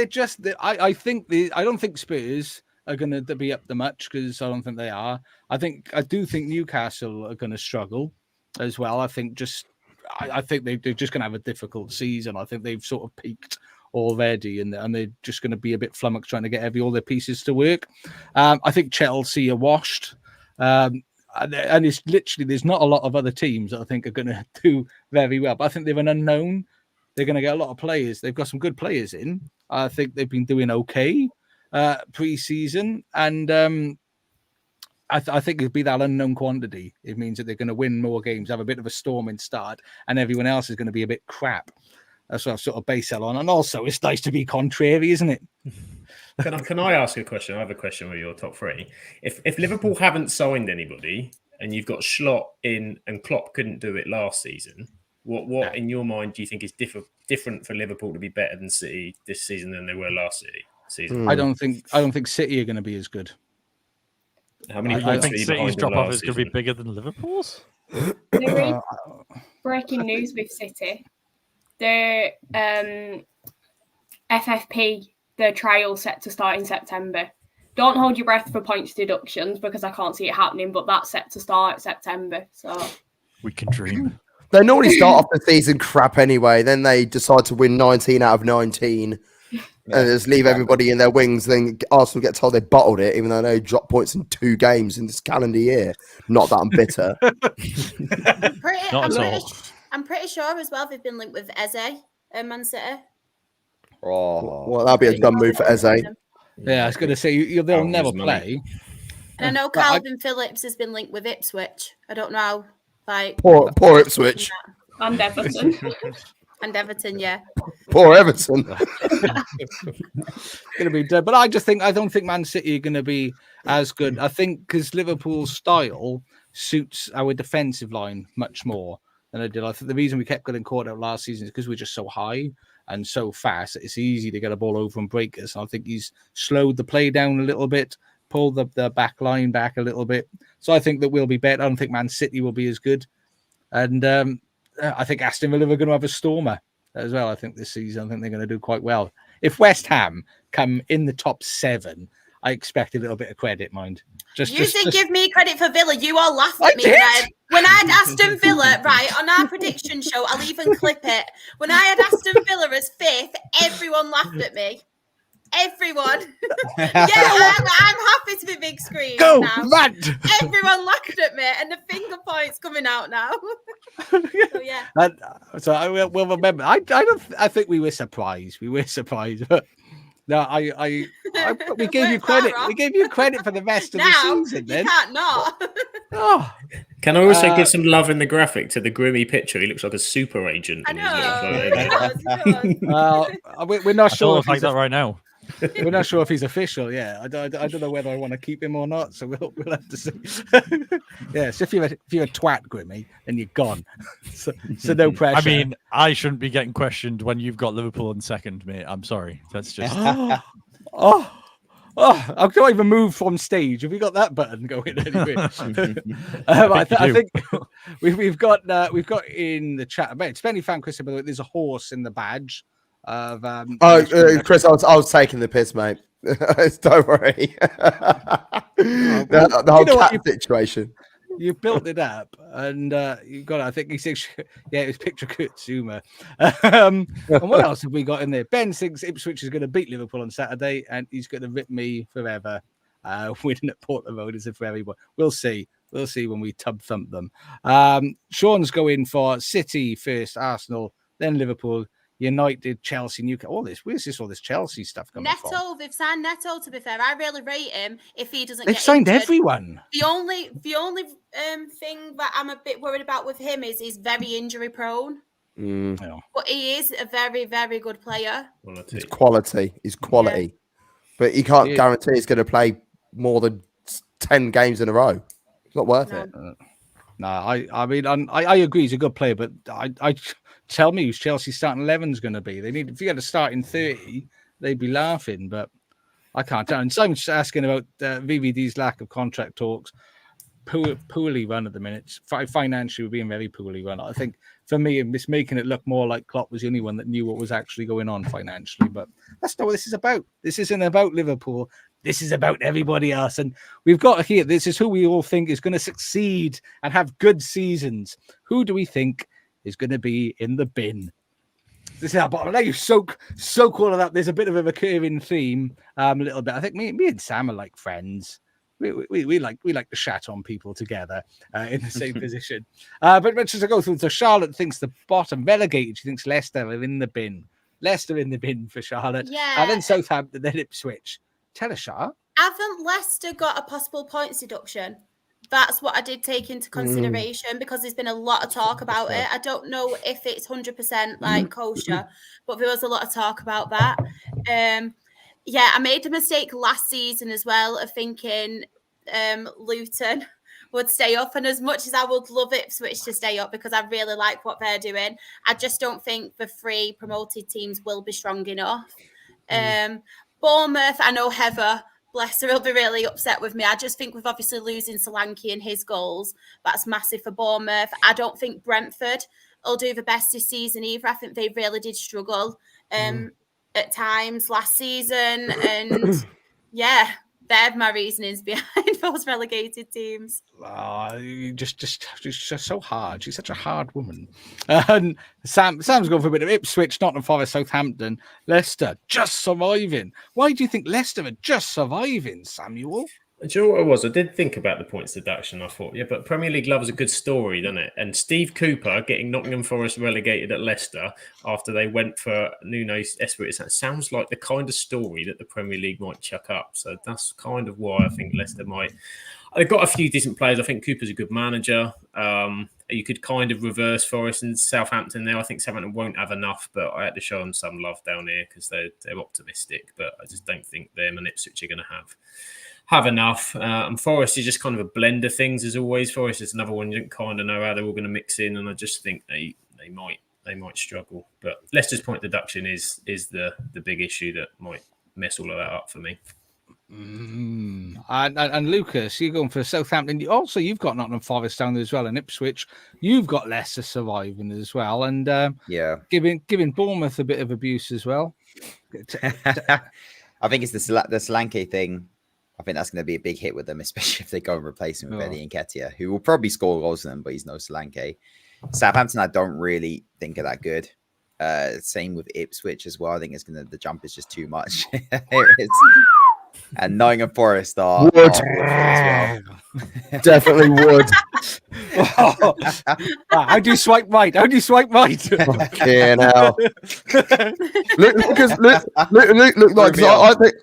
I don't think Spurs are going to be up to much because I don't think they are. I do think Newcastle are going to struggle as well. I think they're just going to have a difficult season. I think they've sort of peaked already, and they're just going to be a bit flummoxed trying to get all their pieces to work. I think Chelsea are washed. And it's literally, there's not a lot of other teams that I think are going to do very well. But I think they're an unknown. They're going to get a lot of players. They've got some good players in. I think they've been doing okay pre-season. And I think it'll be that unknown quantity. It means that they're going to win more games, have a bit of a storming start, and everyone else is going to be a bit crap. That's what I've sort of based that on. And also, it's nice to be contrary, isn't it? Can I ask a question? I have a question with your top three. If Liverpool haven't signed anybody and you've got Slot in and Klopp couldn't do it last season, what in your mind do you think is different for Liverpool to be better than City this season than they were last season? I don't think City are going to be as good. How many I points think are you City's behind drop them off last is going to be season? bigger than Liverpool's. There is breaking news with City. The FFP, the trial set to start in September. Don't hold your breath for points deductions because I can't see it happening, but that's set to start September. So We can dream. They normally start off the season crap anyway. Then they decide to win 19 out of 19 and just leave everybody in their wings. Then Arsenal get told they bottled it, even though they dropped points in 2 games in this calendar year. Not that I'm bitter. I'm pretty sure as well they've been linked with Eze and Man City. Well, that'll be a dumb move for Eze. Yeah, I was going to say they'll never play. And I know Calvin Phillips has been linked with Ipswich. I don't know, Poor Ipswich. And Everton. And Everton, yeah. Poor Everton. Going to be dead, but I don't think Man City are going to be as good. I think because Liverpool's style suits our defensive line much more than it did. I think the reason we kept getting caught out last season is because we're just so high and so fast. It's easy to get a ball over and break us. I think he's slowed the play down a little bit, pulled the back line back a little bit. So I think that we'll be better. I don't think Man City will be as good, and I think Aston Villa are going to have a stormer as well. I think this season, I think they're going to do quite well. If West Ham come in the top 7, I expect a little bit of credit, mind. You didn't give me credit for Villa. You all laughed at me when I had Aston Villa, right, on our prediction show. I'll even clip it. When I had Aston Villa as 5th, everyone laughed at me. Everyone. Yeah, I'm happy to be big screen Go, now. mad. Everyone laughed at me, and the finger points coming out now. So yeah. So I will remember. I think we were surprised. But no, we gave you credit. We gave you credit for the rest of the season. Then you can't not. Oh. Can I also give some love in the graphic to the Grimmy picture? He looks like a super agent. I know. Well, we're not sure if like that right now. We're not sure if he's official. Yeah, I don't know whether I want to keep him or not. So we'll have to see. Yeah, so if you're a twat, Grimmy, then you're gone. So no pressure. I mean, I shouldn't be getting questioned when you've got Liverpool in second, mate. I'm sorry. That's just. I can't even move from stage. Have we got that button going anyway? I think we've got in the chat. It's Benny Fan Chris. By the way, there's a horse in the badge. Chris, I was taking the piss, mate. Don't worry. The whole cat situation. You built it up, and you got. I think he says, "Yeah, it was picture Kutsuma." And what else have we got in there? Ben thinks Ipswich is going to beat Liverpool on Saturday, and he's going to rip me forever. Winning at Portland Road is a very one. We'll see. We'll see when we tub thump them. Sean's going for City first, Arsenal, then Liverpool, United, Chelsea, Newcastle. Where's all this Chelsea stuff coming from? They've signed Neto, to be fair. I really rate him if he doesn't They've get signed injured. everyone. The only thing that I'm a bit worried about with him is he's very injury prone. But he is a very, very good player. He's quality. Yeah. But you can't guarantee he's going to play more than 10 games in a row. It's not worth it. No, I mean, I agree he's a good player, but I tell me who's Chelsea's starting 11 is going to be. They need, if you had to start in 30, they'd be laughing, but I can't tell. And Simon's asking about VVD's lack of contract talks. Poorly run at the minute. Financially, we're being very poorly run. I think for me, it's making it look more like Klopp was the only one that knew what was actually going on financially. But that's not what this is about. This isn't about Liverpool. This is about everybody else. And we've got here, this is who we all think is going to succeed and have good seasons. Who do we think is going to be in the bin? But I'll let you soak all of that. There's a bit of a recurring theme, a little bit. I think me and Sam are like friends. We like to chat on people together in the same position. But let's just go through. So Charlotte thinks the bottom relegated. She thinks Leicester are in the bin. Leicester in the bin for Charlotte. Yeah. And then Southampton, then Ipswich. Tell us, Char. Haven't Leicester got a possible points deduction? That's what I did take into consideration because there's been a lot of talk about it. I don't know if it's 100% like kosher, but there was a lot of talk about that. Yeah, I made a mistake last season as well of thinking Luton would stay up. And as much as I would love Ipswich to stay up because I really like what they're doing, I just don't think the 3 promoted teams will be strong enough. Bournemouth, I know Heather, bless her, will be really upset with me. I just think with obviously losing Solanke and his goals, that's massive for Bournemouth. I don't think Brentford will do the best this season either. I think they really did struggle at times last season. And yeah, they're my reasonings behind those relegated teams. Just so hard. She's such a hard woman. And Sam's going for a bit of Ipswich, Nottingham Forest, Southampton, Leicester, just surviving. Why do you think Leicester are just surviving, Samuel? Do you know what it was? I did think about the points deduction. I thought, yeah, but Premier League loves a good story, doesn't it? And Steve Cooper getting Nottingham Forest relegated at Leicester after they went for Nuno Espirito, that sounds like the kind of story that the Premier League might chuck up. So that's kind of why I think Leicester might. They've got a few decent players. I think Cooper's a good manager. You could kind of reverse Forest and Southampton there. I think Southampton won't have enough, but I had to show them some love down here because they're optimistic. But I just don't think them and Ipswich are going to have enough. And Forest is just kind of a blend of things as always. Forest is another one you don't kind of know how they're all going to mix in, and I just think they might struggle. But Leicester's point deduction is the big issue that might mess all of that up for me. And Lucas, you're going for Southampton. Also, you've got Nottingham Forest down there as well, and Ipswich. You've got Leicester surviving as well, and giving Bournemouth a bit of abuse as well. I think it's the Solanke thing. I think that's going to be a big hit with them, especially if they go and replace him with Eddie Nketiah, who will probably score goals for them, but he's no Solanke. Southampton, I don't really think are that good. Same with Ipswich as well. I think the jump is just too much. Here it is. And Nottingham Forest are would. As well. Definitely would. How do you swipe right? Okay, now.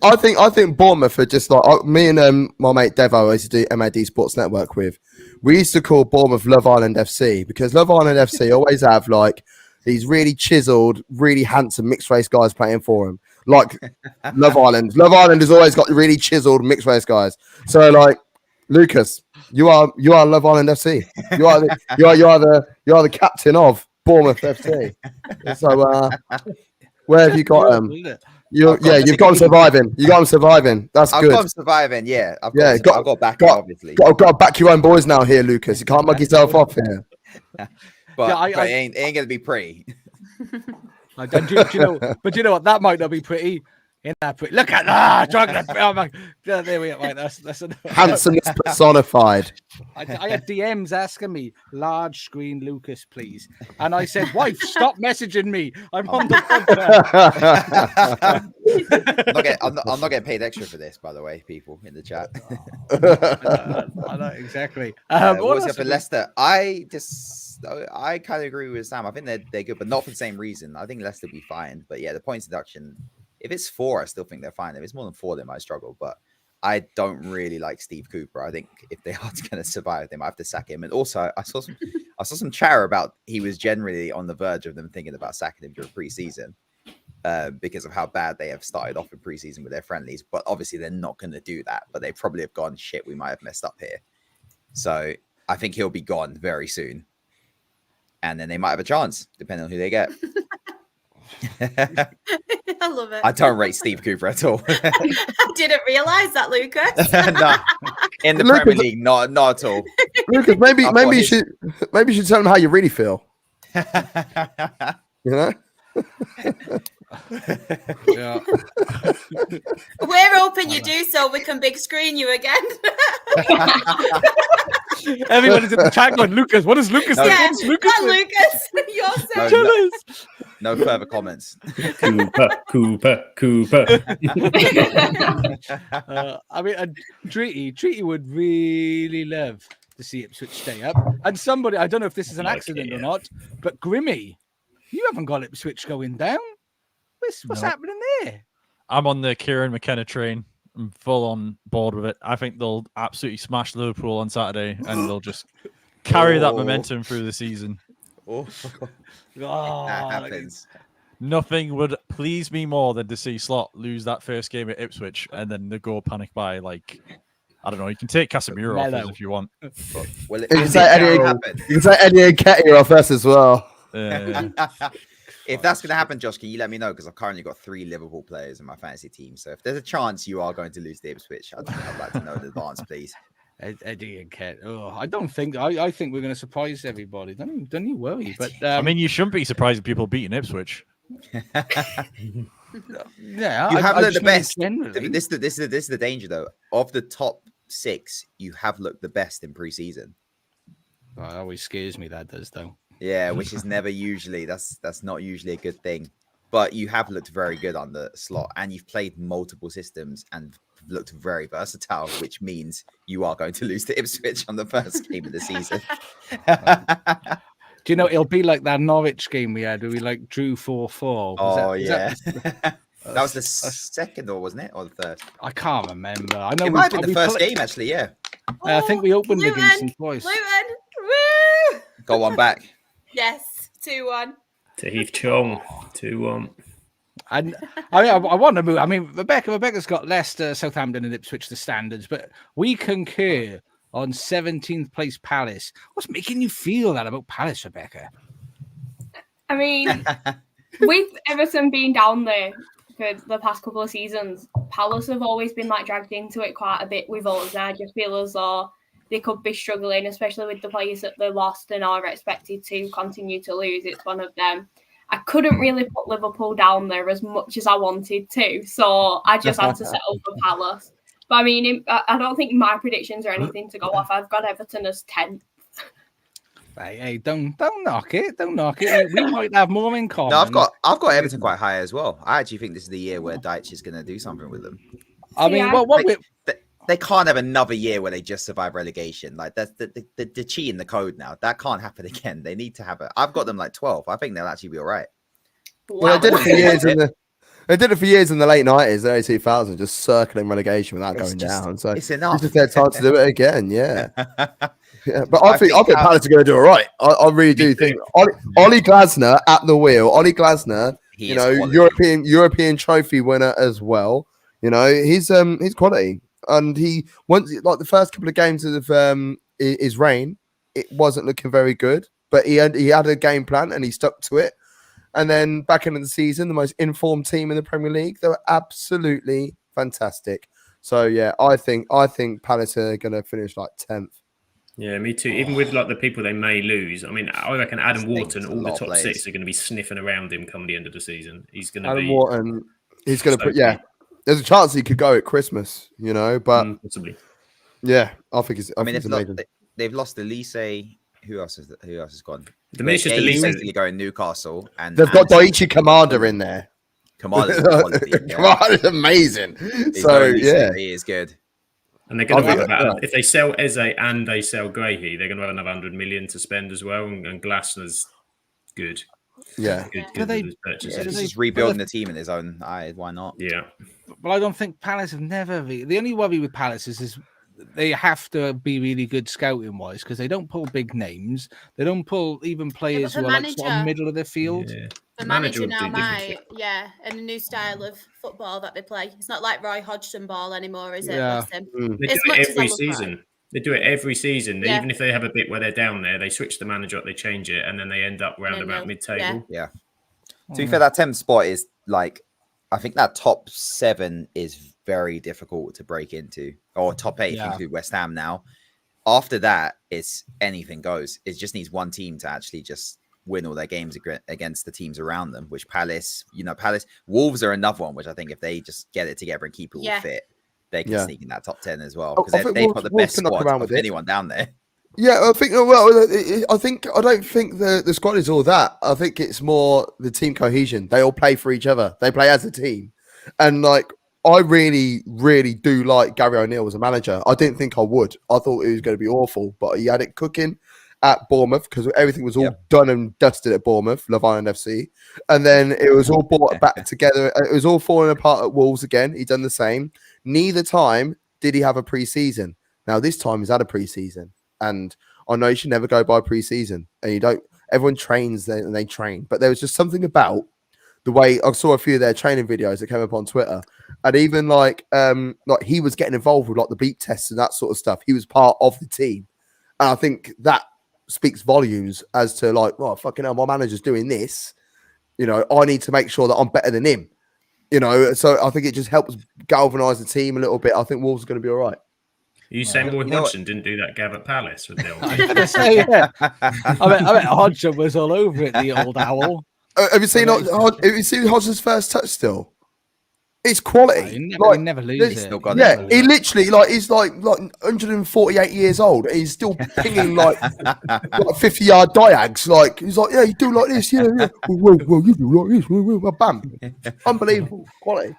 I think Bournemouth are just like me and my mate Devo, I used to do MAD Sports Network with. We used to call Bournemouth Love Island FC because Love Island FC always have like these really chiseled, really handsome mixed race guys playing for them. Like Love Island. Love Island has always got really chiseled mixed race guys. So like Lucas, you are Love Island FC. You are the captain of Bournemouth FC. So where have you got them? You've got them surviving. You got them surviving. That's good. I've got them surviving. Yeah, I've got back. Obviously, got to back your own boys now here, Lucas. You can't mug yourself off here. But it ain't gonna be pretty. Do you know what? That might not be pretty. Look at that chocolate. Oh my, there we are. Right, that's enough. Handsomeness personified. I had DMs asking me, large screen Lucas, please. And I said, wife, stop messaging me. I'm on the podcast. I'm not getting paid extra for this, by the way, people in the chat. I know, exactly. What was it for Leicester? I kind of agree with Sam. I think they're good, but not for the same reason. I think Leicester will be fine. But yeah, the points deduction, if it's 4, I still think they're fine. If it's more than 4, they might struggle. But I don't really like Steve Cooper. I think if they are going to survive, they might have to sack him. And also, I saw some chatter about he was generally on the verge of them thinking about sacking him during preseason because of how bad they have started off in preseason with their friendlies. But obviously, they're not going to do that. But they probably have gone, shit, we might have messed up here. So I think he'll be gone very soon. And then they might have a chance, depending on who they get. I love it. I don't rate Steve Cooper at all. I didn't realise that, Lucas. No, in the Premier League, not at all. Lucas, maybe you should tell them how you really feel. You know? Yeah. We're hoping you do so we can big screen you again. Everybody's in the chat going, Lucas, what is Lucas? Yeah, Lucas? Lucas. You're so No, No further comments. Cooper. I mean, Treaty would really love to see Ipswich stay up. And somebody, I don't know if this is an accident or not, but Grimmy, you haven't got Ipswich going down. What's happening there? I'm on the Kieran McKenna train. I'm full on board with it. I think they'll absolutely smash Liverpool on Saturday, and they'll just carry that momentum through the season. That happens. Nothing would please me more than to see Slot lose that first game at Ipswich and then they go panic by, like, I don't know. You can take Casemiro off us if you want. Well, You can say Eddie Nketiah off us as well. If that's going to happen, Josh, can you let me know? Because I've currently got 3 Liverpool players in my fantasy team. So if there's a chance you are going to lose the Ipswich, I'd like to know in advance, please. Eddie and Ket. Oh, I don't think. I think we're going to surprise everybody. Don't you worry. But I mean, you shouldn't be surprised if people beating Ipswich. Yeah, You have looked the best. Generally. This is the danger, though. Of the top 6, you have looked the best in pre-season. Oh, it always scares me. That does, though. Yeah, which is never usually. That's not usually a good thing. But you have looked very good on the Slot, and you've played multiple systems and looked very versatile, which means you are going to lose to Ipswich on the first game of the season. Do you know, it'll be like that Norwich game we had where we like drew 4-4. Oh, yeah. That was the second, or wasn't it? Or the third? I can't remember. I know It might have been the first game, actually, yeah. I think we opened Luton, against them twice. Luton, woo! Got one back. Yes, 2-1. To Heath Chong, 2-1. And I want to move. I mean, Rebecca's got Leicester, Southampton, and Ipswich the standards, but we concur on 17th place Palace. What's making you feel that about Palace, Rebecca? I mean, with Everton being down there for the past couple of seasons, Palace have always been like dragged into it quite a bit with us. And I just feel as though they could be struggling, especially with the players that they lost and are expected to continue to lose. It's one of them. I couldn't really put Liverpool down there as much as I wanted to, so I just had to settle for Palace. But I mean, I don't think my predictions are anything to go off. I've got Everton as 10th. Hey, don't knock it. Don't knock it. We might have more in common. No, I've got Everton quite high as well. I actually think this is the year where Deitch is going to do something with them. I mean, They can't have another year where they just survive relegation. Like that's the cheating the code now. That can't happen again. They need to have it. I've got them like 12. I think they'll actually be all right. Well, they did it for years they did it for years in the late 90s, early 2000s, just circling relegation without going down. So it's enough. It's just their time to do it again. Yeah. Yeah, but I think Palace are going to do all right. I really do think Ollie Glasner at the wheel. Ollie Glasner, European trophy winner as well. You know, he's quality. And he once like the first couple of games of his reign, it wasn't looking very good, but he had a game plan and he stuck to it. And then back into the season, the most informed team in the Premier League, they were absolutely fantastic. So yeah, I think Palace are going to finish like 10th. Yeah, me too. Even with like the people they may lose, I mean, I reckon Adam Wharton, all the top 6 are going to be sniffing around him come the end of the season. He's going to be. Adam Wharton, he's going to put There's a chance he could go at Christmas, you know, but possibly. Yeah, I think it's. They've lost Elise. Who else has gone? Elise basically going Newcastle, and they've got Daichi Commander in there. Commander's amazing. So yeah, he is good. And they're going to have about, if they sell Eze and they sell Grahey, they're going to have another 100 million to spend as well. And Glasner's good. Yeah. He's just rebuilding the team in his own eye. Why not? Yeah. Well, I don't think Palace have never. The only worry with Palace is they have to be really good scouting wise because they don't pull big names. They don't pull even players who are like sort of middle of the field. Yeah. The manager now might, and a new style of football that they play. It's not like Roy Hodgson ball anymore, is it? Yeah. They do it every season. They do it every season. Yeah. Even if they have a bit where they're down there, they switch the manager up, they change it, and then they end up round about mid-table. Yeah. To be fair, that 10th spot is like, I think that top 7 is very difficult to break into, or top 8 if you include West Ham now. After that, it's anything goes. It just needs one team to actually just win all their games against the teams around them, which Palace, Wolves are another one, which I think if they just get it together and keep it all fit, they can sneak in that top 10 as well. Because they've got the best squad of anyone down there. Yeah, I think. Well, I don't think the squad is all that. I think it's more the team cohesion. They all play for each other. They play as a team, and like I really, really do like Gary O'Neill as a manager. I didn't think I would. I thought it was going to be awful, but he had it cooking at Bournemouth because everything was all done and dusted at Bournemouth, Love Island FC, and then it was all brought back together. It was all falling apart at Wolves again. He done the same. Neither time did he have a pre-season. Now this time he's had a pre-season. And I know you should never go by pre-season, and you don't. Everyone trains and they train, but there was just something about the way I saw a few of their training videos that came up on Twitter, and even like he was getting involved with like the beep tests and that sort of stuff. He was part of the team, and I think that speaks volumes as to like, well, fucking hell, my manager's doing this. You know, I need to make sure that I'm better than him. You know, so I think it just helps galvanise the team a little bit. I think Wolves are going to be all right. You saying Roy Hodgson didn't do that Gav at Palace with the old I was gonna say, yeah. I bet Hodgson was all over it, the old owl. Have you seen Hodgson's first touch still? It's quality. He never loses it. He literally he's like 148 years old. And he's still pinging like 50-yard diags. Like he's like, yeah, you do like this, yeah. Well, you do like this, bam. Unbelievable quality.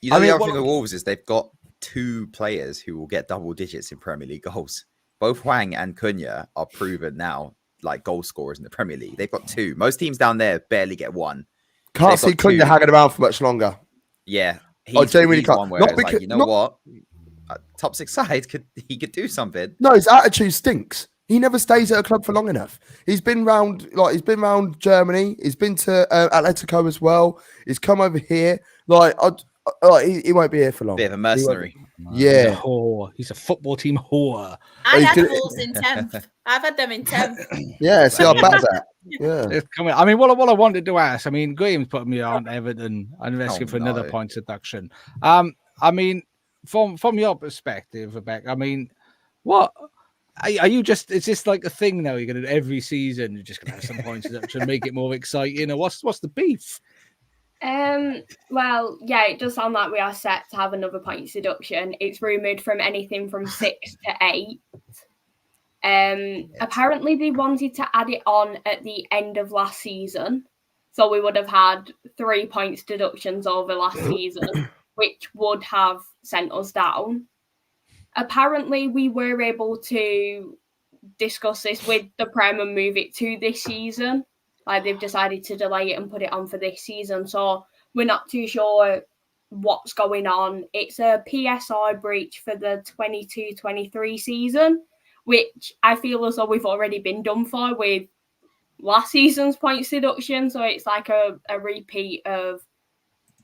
You know, the other thing with Wolves is they've got 2 players who will get double digits in Premier League goals. Both Hwang and Cunha are proven now like goal scorers in the Premier League. They've got 2. Most teams down there barely get 1. Can't see Cunha hanging around for much longer. Yeah, I genuinely can't. One where it's like, you know what? Top 6 side could do something. No, his attitude stinks. He never stays at a club for long enough. He's been round Germany. He's been to Atletico as well. He's come over here. He won't be here for long. Bit of a mercenary. Yeah. He's a football team whore. I had Wolves in 10th. I've had them in 10th. Yeah, see how bad that. Yeah. I mean, what I wanted to ask, I mean, Graham's putting me on Everton and asking for another point deduction. I mean, from your perspective, Rebecca, I mean, what are you just? It's just like a thing now. You're gonna every season. You're just gonna have some points deduction, make it more exciting. Or what's the beef? Well, yeah, it does sound like we are set to have another points deduction. It's rumoured from anything from 6 to 8. Apparently they wanted to add it on at the end of last season. So we would have had 3 points deductions over last season, which would have sent us down. Apparently we were able to discuss this with the Prem and move it to this season. Like they've decided to delay it and put it on for this season. So we're not too sure what's going on. It's a PSI breach for the 22-23 season, which I feel as though we've already been done for with last season's points deduction. So it's like a repeat of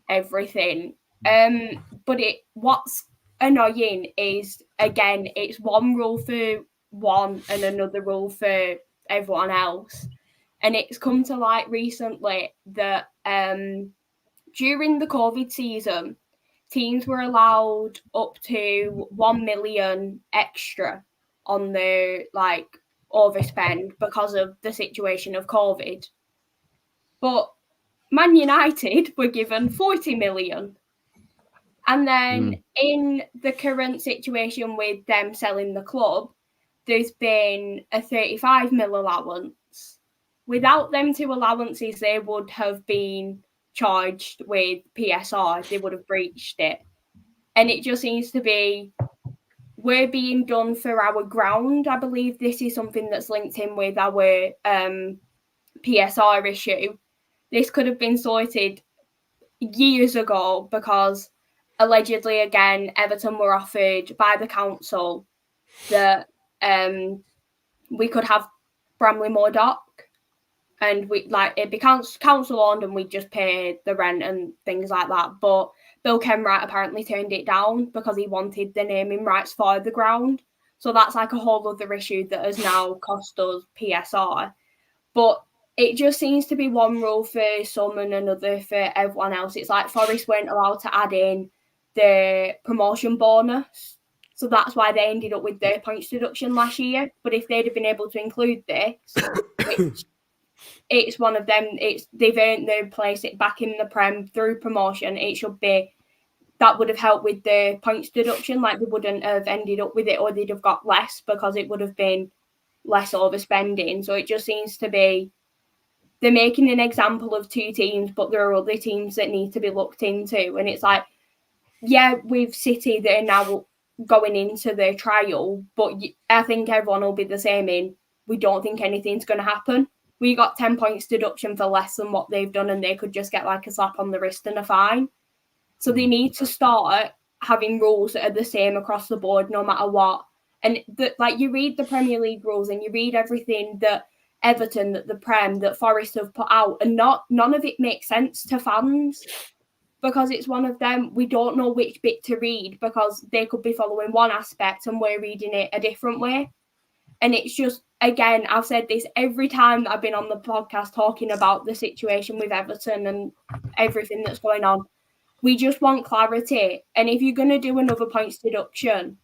everything. But what's annoying is, again, it's one rule for one and another rule for everyone else. And it's come to light recently that during the COVID season, teams were allowed up to 1 million extra on their overspend because of the situation of COVID. But Man United were given 40 million. And then in the current situation with them selling the club, there's been a 35 mil allowance. Without them 2 allowances, they would have been charged with PSI. They would have breached it. And it just seems to be, we're being done for our ground. I believe this is something that's linked in with our PSI issue. This could have been sorted years ago because allegedly, again, Everton were offered by the council that we could have Bramley-Moore Dock. And it'd be council owned, and we'd just pay the rent and things like that. But Bill Kenwright apparently turned it down because he wanted the naming rights for the ground. So that's like a whole other issue that has now cost us PSI. But it just seems to be one rule for some and another for everyone else. It's like Forest weren't allowed to add in the promotion bonus. So that's why they ended up with their points deduction last year. But if they'd have been able to include this, which it's one of them, they've earned their place back in the Prem through promotion. It should be, that would have helped with the points deduction. Like they wouldn't have ended up with it, or they'd have got less because it would have been less overspending. So it just seems to be they're making an example of two teams, but there are other teams that need to be looked into. And it's like, yeah, with City, they're now going into their trial, but I think everyone will be the same in, we don't think anything's going to happen. We got 10 points deduction for less than what they've done, and they could just get like a slap on the wrist and a fine. So they need to start having rules that are the same across the board, no matter what. And like you read the Premier League rules and you read everything that Everton, that the Prem, that Forest have put out, and none of it makes sense to fans because it's one of them. We don't know which bit to read because they could be following one aspect and we're reading it a different way. And it's just, again, I've said this every time that I've been on the podcast talking about the situation with Everton and everything that's going on. We just want clarity. And if you're going to do another points deduction,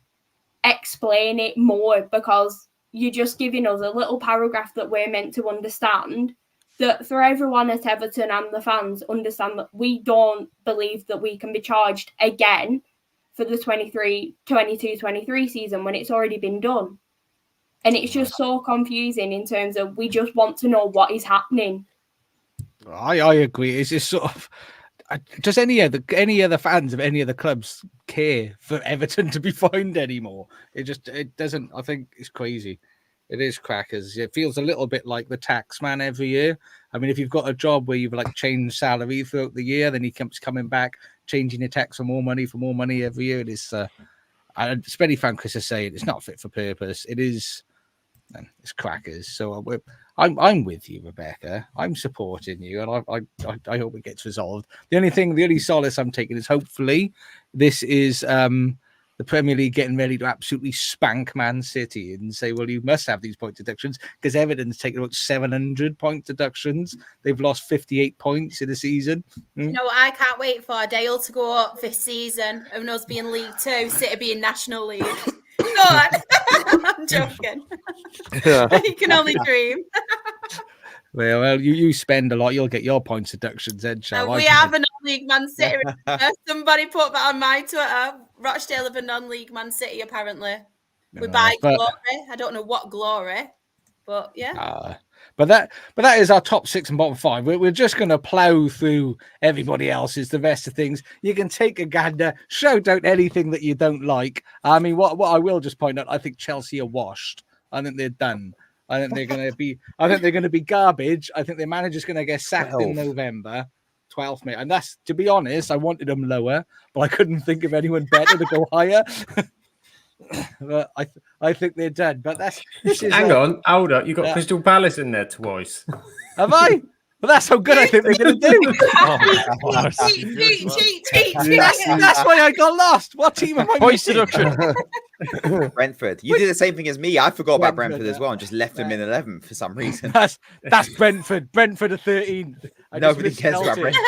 explain it more, because you're just giving us a little paragraph that we're meant to understand, that for everyone at Everton and the fans understand that we don't believe that we can be charged again for the 22-23 season when it's already been done. And it's just so confusing in terms of we just want to know what is happening. I agree. It's just sort of, does any other fans of any other clubs care for Everton to be fined anymore? It doesn't. I think it's crazy. It is crackers. It feels a little bit like the tax man every year. I mean, if you've got a job where you've like changed salary throughout the year, then he keeps coming back, changing your tax for more money every year. It is. Spenny fan Chris is saying it's not fit for purpose. It is. And it's crackers. So I'm with you, Rebecca. I'm supporting you, and I hope it gets resolved. The only solace I'm taking is hopefully this is the Premier League getting ready to absolutely spank Man City and say, well, you must have these point deductions, because Everton's taken about 700 point deductions. They've lost 58 points in a season. You know what I can't wait for? Dale to go up this season and us being League Two, City being National League. Go on. I'm joking. You can only dream. Well, you spend a lot, you'll get your points deductions then, shall we have a non-league Man City. Somebody put that on my Twitter. Rochdale have a non-league Man City, apparently. We buy glory. I don't know what glory, but yeah. But that is our top 6 and bottom 5. We're just going to plow through everybody else's, the rest of things. You can take a gander, shout out anything that you don't like. I mean, what I will just point out, I think Chelsea are washed. I think they're done. I think they're going to be garbage. I think their manager's going to get sacked in November. 12th, mate. And that's, to be honest, I wanted them lower, but I couldn't think of anyone better to go higher. But I think they're done. But hang on, hold up. You got Crystal Palace in there twice. Have I? Well, that's how good I think they're going to do. That's why I got lost. What team am I missing? Brentford. You did the same thing as me. I forgot about Brentford as well and just left them in 11th for some reason. That's Brentford. Brentford are 13. Nobody cares about Brentford.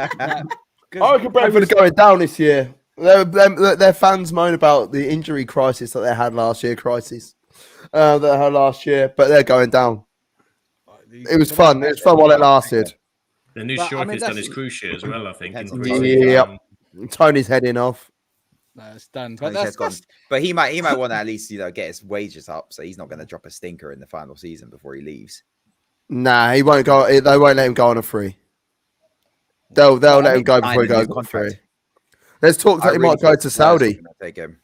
I reckon Brentford are going down this year. Their fans moan about the injury crisis that they had last year. But they're going down. It was fun. It was fun while it lasted. The new striker's done his cruise shit as well, I think. Yeah. Tony's heading off. No, it's done. But he might want to at least get his wages up, so he's not going to drop a stinker in the final season before he leaves. Nah, he won't go. They won't let him go on a free. They'll let him go before he goes on a free. There's talk that he might go to Saudi. Take him.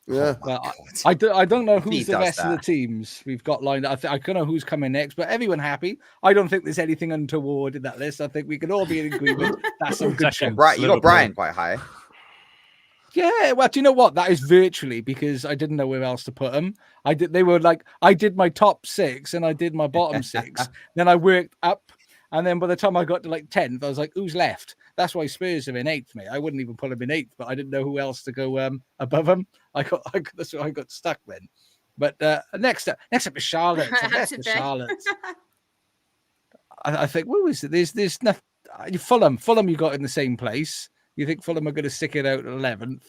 Yeah. Well, I don't know who's the rest of the teams we've got lined up. I don't know who's coming next, but everyone happy. I don't think there's anything untoward in that list. I think we can all be in agreement. That's some good show. Right, you got Brian quite high. Yeah, well, do you know what? That is virtually because I didn't know where else to put them. I did my top 6 and I did my bottom 6. Then I worked up, and then by the time I got to 10th, I was like, who's left? That's why Spurs are in 8th, mate. I wouldn't even put them in 8th, but I didn't know who else to go above them. That's why I got stuck then. But next up is Charlotte. Charlotte. I think, what was it? There's nothing. Fulham you got in the same place. You think Fulham are going to stick it out at 11th?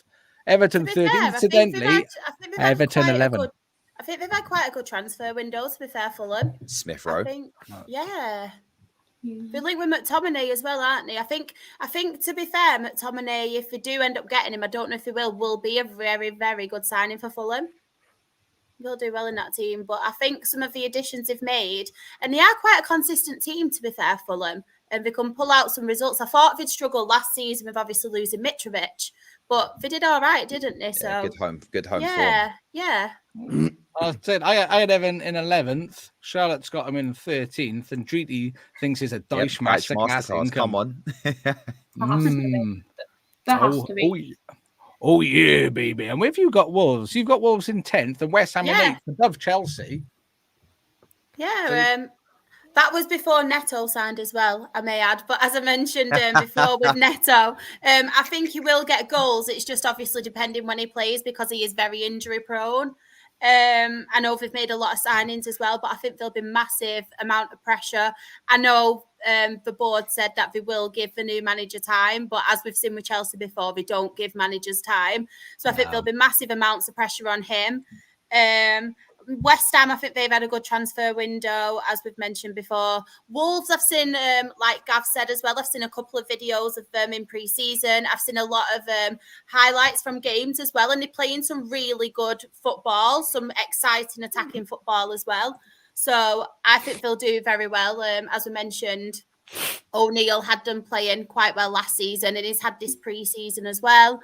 Everton 13th, incidentally. Everton 11th. I think they've had quite a good transfer window, to be fair, Fulham. Smith Rowe. Yeah. They're linked with McTominay as well, aren't they? I think to be fair, McTominay, if they do end up getting him, I don't know if they will be a very, very good signing for Fulham. He'll do well in that team. But I think some of the additions they've made, and they are quite a consistent team, to be fair, Fulham, and they can pull out some results. I thought they'd struggle last season with obviously losing Mitrovic, but they did all right, didn't they? So good home yeah, yeah. I said I had Evan in 11th. Charlotte's got him in 13th, and Treaty thinks he's a dice master class Masterclass. income. Come on. That has to be. Oh yeah, baby. And if you've got Wolves, you've got Wolves in 10th and West Ham in 8th above Chelsea. Yeah, that was before Neto signed as well, I may add. But as I mentioned before with Neto, I think he will get goals. It's just obviously depending when he plays because he is very injury prone. I know they've made a lot of signings as well, but I think there'll be massive amount of pressure. I know the board said that they will give the new manager time, but as we've seen with Chelsea before, they don't give managers time. So I think there'll be massive amounts of pressure on him. West Ham, I think they've had a good transfer window, as we've mentioned before. Wolves, I've seen, like Gav said as well, I've seen a couple of videos of them in pre-season. I've seen a lot of highlights from games as well, and they're playing some really good football, some exciting attacking football as well. So I think they'll do very well. As we mentioned, O'Neill had them playing quite well last season, and he's had this pre-season as well.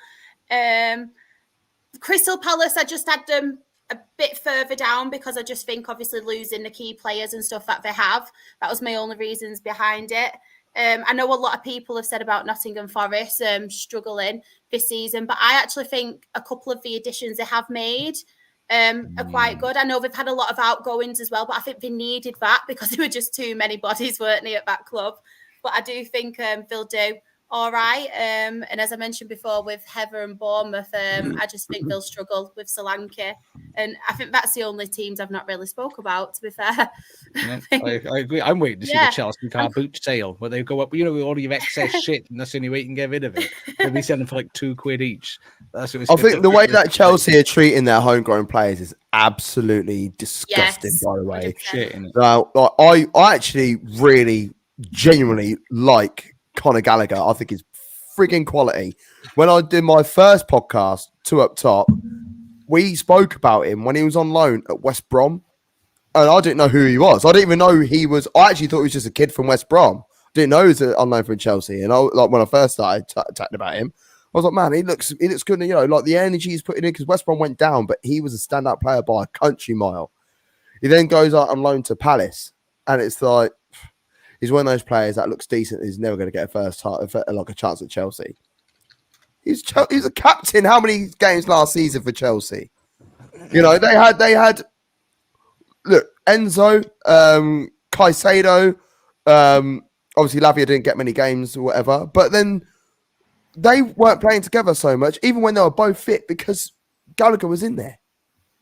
Crystal Palace, I just had them a bit further down because I just think obviously losing the key players and stuff that they have, that was my only reasons behind it. I know a lot of people have said about Nottingham Forest struggling this season, but I actually think a couple of the additions they have made are quite good. I know they've had a lot of outgoings as well, but I think they needed that because there were just too many bodies, weren't they, at that club. But I do think they'll do all right. And as I mentioned before with Heather and Bournemouth, I just think they'll struggle with Solanke. And I think that's the only teams I've not really spoke about, to be fair. Yeah, I agree. I'm waiting to see the Chelsea car boot sale where they go up, with all your excess shit, and that's the only way you can get rid of it. They'll be selling for like £2 each. That's what I think the way that Chelsea are treating their homegrown players is absolutely disgusting, by the way. Shit, I actually really genuinely like Conor Gallagher. I think he's frigging quality. When I did my first podcast, Two Up Top, we spoke about him when he was on loan at West Brom, and I didn't know who he was. I didn't even know he was. I actually thought he was just a kid from West Brom. Didn't know he was on loan from Chelsea. And when I first started chatting about him, I was like, man, he looks good. Like the energy he's putting in, because West Brom went down, but he was a standout player by a country mile. He then goes out on loan to Palace, and it's like, he's one of those players that looks decent. He's never going to get a chance at Chelsea. He's a captain. How many games last season for Chelsea? They had look, Enzo, Caicedo. Obviously, Lavia didn't get many games or whatever, but then they weren't playing together so much, even when they were both fit, because Gallagher was in there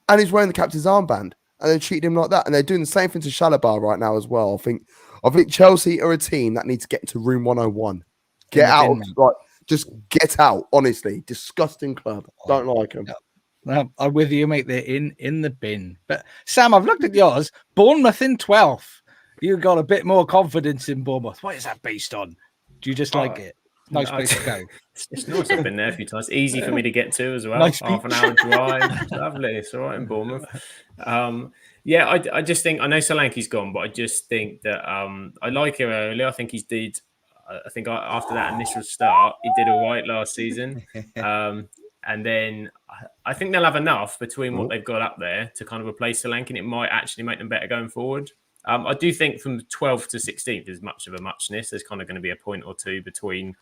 and he's wearing the captain's armband, and they treated him like that. And they're doing the same thing to Chalobah right now as well. I think Chelsea are a team that needs to get into room 101. Get out. Just get out. Honestly, disgusting club. Don't like them. Well, I'm with you, mate. They're in the bin. But Sam, I've looked at yours. Bournemouth in 12th. You've got a bit more confidence in Bournemouth. What is that based on? Do you just like it? Nice place to go. It's nice. I've been there a few times. Easy for me to get to as well. Nice Half an hour drive. Lovely. It's all right in Bournemouth. I just think, I know Solanke's gone, but I just think that I like him early. I think after that initial start, he did all right last season. And then I think they'll have enough between what they've got up there to kind of replace Solanke, and it might actually make them better going forward. I do think from 12th to 16th is much of a muchness. There's kind of going to be a point or two between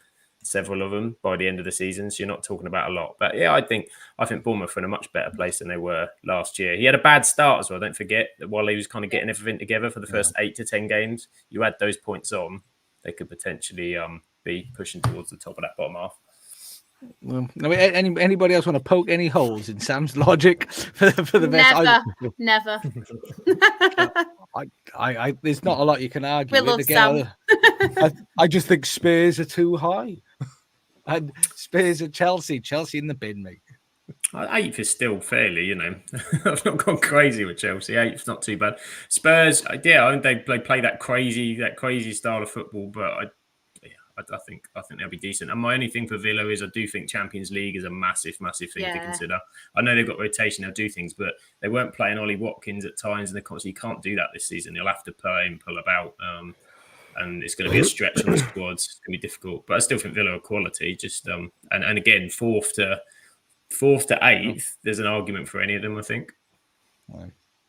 several of them by the end of the season, so you're not talking about a lot. But yeah, I think Bournemouth are in a much better place than they were last year. He had a bad start as well. Don't forget that while he was kind of getting everything together for the first 8 to 10 games, you add those points on, they could potentially be pushing towards the top of that bottom half. Well, anybody else want to poke any holes in Sam's logic for the best? Never. There's not a lot you can argue We love Sam. I just think Spurs are too high. And Spurs are Chelsea in the bin, mate. 8th is still fairly, I've not gone crazy with Chelsea. 8th's not too bad. Spurs, I think they play that crazy style of football, but I think they'll be decent. And my only thing for Villa is I do think Champions League is a massive thing to consider. I know they've got rotation, they'll do things, but they weren't playing Ollie Watkins at times, and they constantly can't do that this season. They'll have to play and pull about, and it's going to be a stretch on the squads. It's going to be difficult, but I still think Villa are quality. Just and again, fourth to eighth, there's an argument for any of them, I think.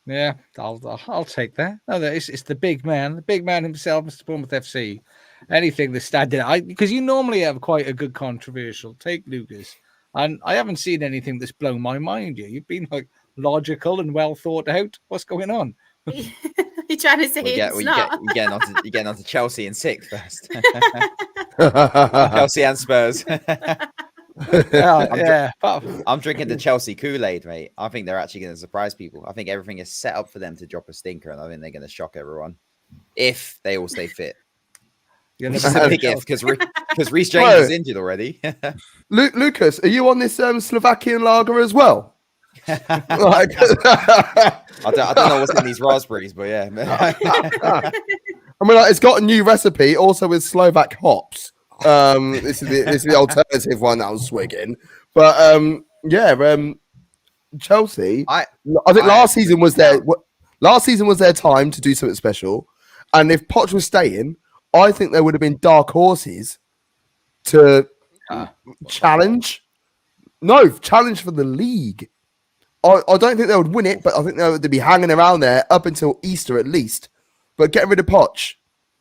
Yeah, I'll take that. No, it's the big man himself, Mr. Bournemouth FC. Anything that's standing out, because you normally have quite a good controversial take, Lucas, and I haven't seen anything that's blown my mind yet. You've been like logical and well thought out. What's going on? You're trying to say You're getting onto Chelsea in sixth first. Chelsea and Spurs. I'm drinking the Chelsea Kool-Aid, mate. I think they're actually going to surprise people. I think everything is set up for them to drop a stinker, and I think they're going to shock everyone if they all stay fit. Which is a big if, because Reece James is injured already. Lucas, are you on this Slovakian lager as well? I don't know what's in these raspberries, but yeah. I mean, it's got a new recipe, also with Slovak hops. This is the alternative one that I was swigging, but Chelsea. I think last season was their time to do something special, and if Poch was staying, I think there would have been dark horses to challenge for the league. I don't think they would win it, but I think they would be hanging around there up until Easter at least. But getting rid of Poch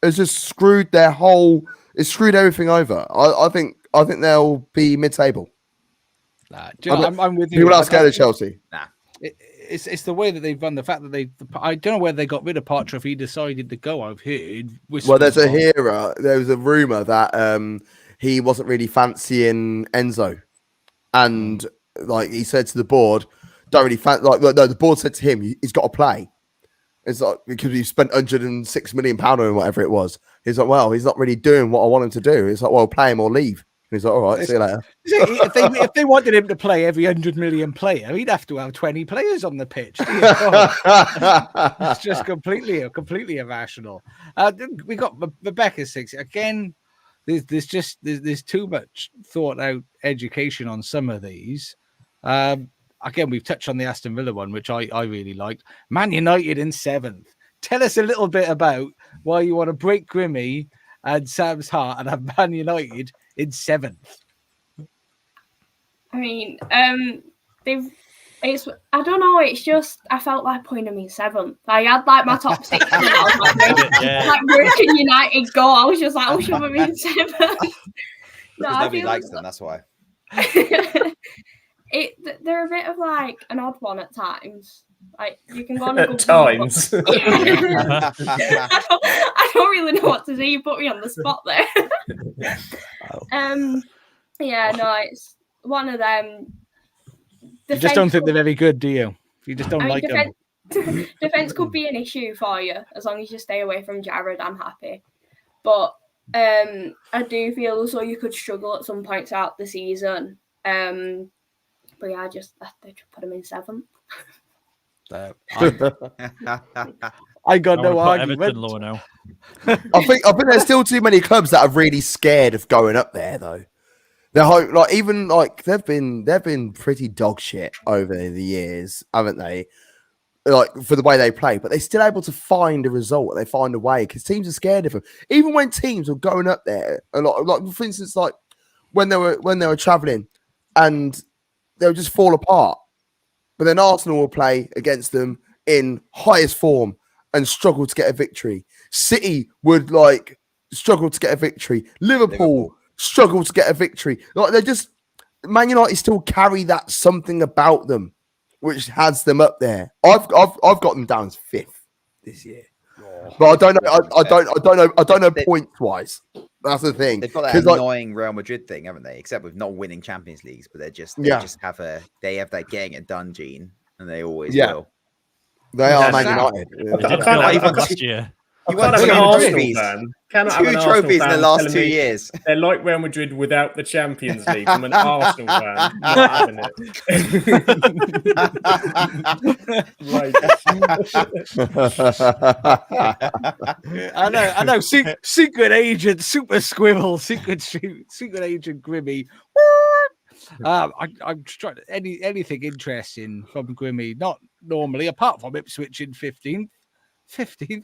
has just screwed their whole. It's screwed everything over. I think they'll be mid-table. I'm with you. People are scared of Chelsea. Nah. It's the way that they've run. The fact that I don't know whether they got rid of Potter if he decided to go. I've heard. Well, there's a rumor that he wasn't really fancying Enzo, and like he said to the board, don't really the board said to him, he's got to play. It's like because he spent £106 million or whatever it was. He's like, well, he's not really doing what I want him to do. It's like, well, play him or leave. And he's like, all right, see you later. If they wanted him to play every 100 million player, he'd have to have 20 players on the pitch. It's just completely irrational. We got Rebecca 6 again. There's too much thought out education on some of these. Again, we've touched on the Aston Villa one, which I really liked. Man United in 7th. Tell us a little bit about why you want to break Grimmy and Sam's heart and have Man United in 7th. I mean, I don't know. It's just I felt like putting them in 7th. I had like my top 6, and I was like, where can United go? I was just like, oh, shove them in 7th. No, nobody likes them. That's why. They're a bit of like an odd one at times. Like you can go on at times. I don't really know what to say. You put me on the spot there. It's one of them. You just don't think they're very good, do you? You just don't like them. Defense could be an issue for you as long as you stay away from Jared. I'm happy, but I do feel as though you could struggle at some points out the season. But yeah, they put him in 7th. I got no argument. Everton lower now. I think there's still too many clubs that are really scared of going up there, though. They've been pretty dog shit over the years, haven't they? Like for the way they play, but they're still able to find a result. They find a way because teams are scared of them. Even when teams were going up there, a lot, like for instance, like when they were traveling and they would just fall apart. But then Arsenal will play against them in highest form and struggle to get a victory. City would struggle to get a victory. Liverpool struggle to get a victory. Man United still carry that something about them, which has them up there. I've got them down as 5th this year, but I don't know. I don't know points wise. That's the thing. They've got that annoying Real Madrid thing, haven't they? Except with not winning Champions Leagues, but they have that getting it done gene, and they always will. They are Man United. You won Can't have two an Arsenal trophies. fan. Cannot have Two an Arsenal trophies in fan the last telling 2 me years. They're like Real Madrid without the Champions League from an Arsenal fan. Not having it. I know. Secret agent, super squirrel, secret agent, Grimmy. I'm trying anything interesting from Grimmy. Not normally, apart from Ipswich in 15th,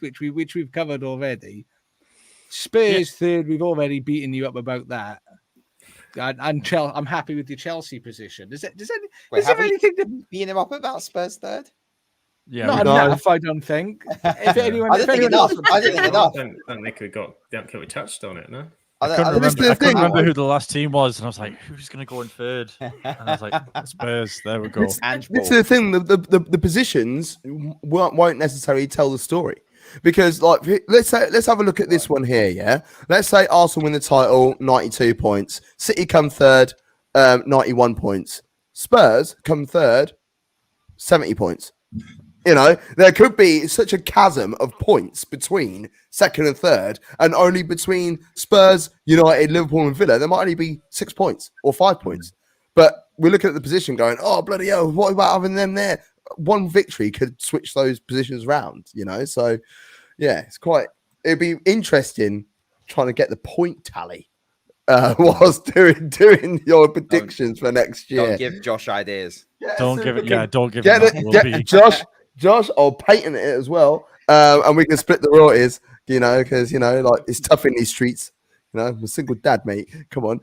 which we've covered already. Spurs third. We've already beaten you up about that. And I'm happy with the Chelsea position. Is there anything to beating him up about Spurs third? Yeah, not enough? I don't think. If anyone, I didn't think enough. I didn't think enough. I don't think we touched on it. No. I couldn't remember who the last team was, and I was like, "Who's going to go in third?" And I was like, "Spurs." There we go. It's the thing. The positions won't necessarily tell the story because, like, let's have a look at this one here. Yeah, let's say Arsenal win the title, 92 points. City come third, 91 points. Spurs come third, 70 points. You know, there could be such a chasm of points between second and third, and only between Spurs, United, Liverpool, and Villa, there might only be 6 points or 5 points. But we're looking at the position going, oh, bloody hell, what about having them there? One victory could switch those positions around, So, yeah, it'd be interesting trying to get the point tally whilst doing your predictions for next year. Don't give Josh ideas. Don't give it. Josh, I'll patent it as well, and we can split the royalties. Because like it's tough in these streets. I'm a single dad, mate. Come on.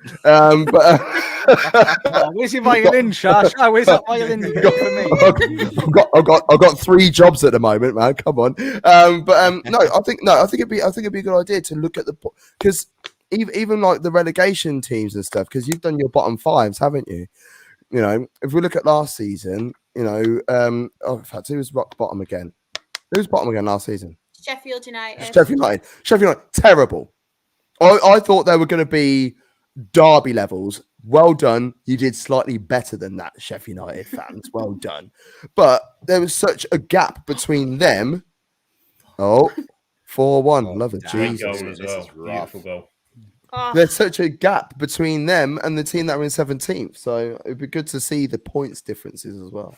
Where's your violin, Shash? Where's that violin you got for me? I've got 3 jobs at the moment, man. Come on. I think it'd be a good idea to look at because even like the relegation teams and stuff. Because you've done your bottom 5s, haven't you? If we look at last season, in fact, who was rock bottom again? Who was bottom again last season? Sheffield United. Sheffield United, terrible. I thought they were going to be Derby levels. Well done. You did slightly better than that, Sheffield United fans. Well done. But there was such a gap between them. 4-1. Love it. Jesus. Goal as well. Beautiful goal. There's such a gap between them and the team that were in 17th. So it'd be good to see the points differences as well.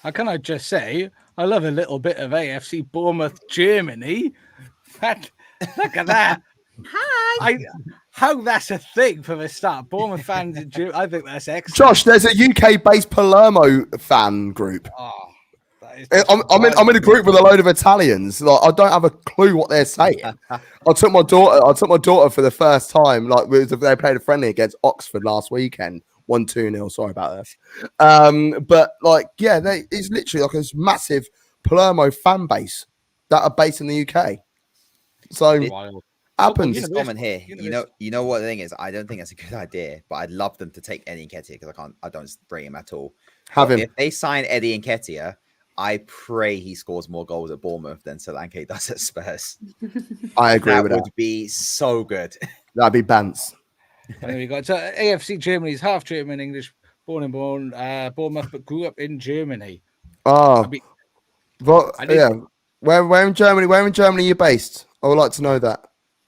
How can I just say, I love a little bit of AFC Bournemouth, Germany. Look at that. Hi. How that's a thing for a start. Bournemouth fans in Germany. I think that's excellent. Josh, there's a UK-based Palermo fan group. I'm in a group with a load of Italians. Like, I don't have a clue what they're saying. I took my daughter for the first time. Like they played a friendly against Oxford last weekend. 1-2-0. Sorry about that. But like, yeah, it's literally like this massive Palermo fan base that are based in the UK. So happens. Just comment here. You know what the thing is? I don't think that's a good idea, but I'd love them to take Eddie Nketiah because I don't rate him at all. If they sign Eddie Nketiah, I pray he scores more goals at Bournemouth than Solanke does at Spurs. I agree with that. That would be so good. That'd be Bants. And there we go. So AFC Germany's half German, English, born in Bournemouth, but grew up in Germany. Where in Germany? Where in Germany are you based? I would like to know that.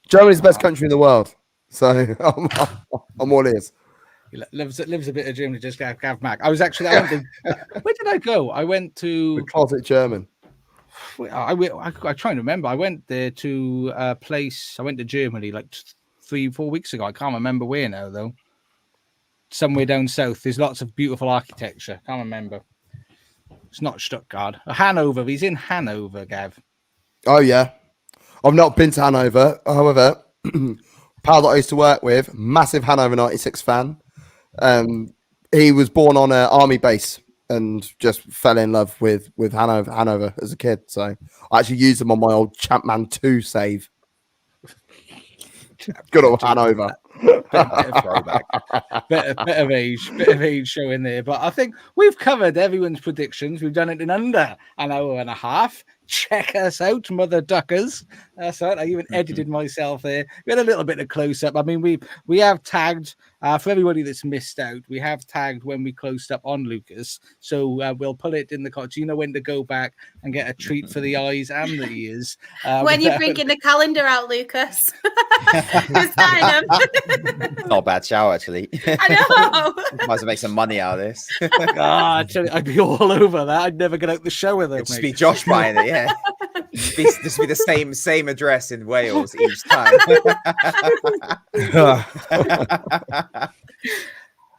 Germany's the best country in the world, so I'm all ears. He lives a bit of Germany. Just Gav Mac. I went to. Where did I go? I went to the closet German. I trying to remember. I went there to a place. I went to Germany like 3-4 weeks ago. I can't remember where now though. Somewhere down south. There's lots of beautiful architecture. Can't remember. It's not Stuttgart. Hanover. He's in Hanover, Gav. Oh yeah, I've not been to Hanover. However, pal that I used to work with, massive Hanover 96 fan. He was born on an army base and just fell in love with Hanover as a kid. So I actually used them on my old Champman 2 save. Good old Hanover. bit of age showing there. But I think we've covered everyone's predictions. We've done it in under an hour and a half. Check us out, mother duckers. That's right. I even edited myself there. We had a little bit of close up. I mean, we have tagged for everybody that's missed out. We have tagged when we closed up on Lucas, so we'll put it in the cards. You know when to go back and get a treat for the eyes and the ears. When you're bringing the calendar out, Lucas. Just sign them. Not a bad show, actually. I know. Might as well make some money out of this. I'd be all over that. I'd never get out the shower though. It'd just mate. be Josh buying it, yeah. Just be the same address in Wales each time.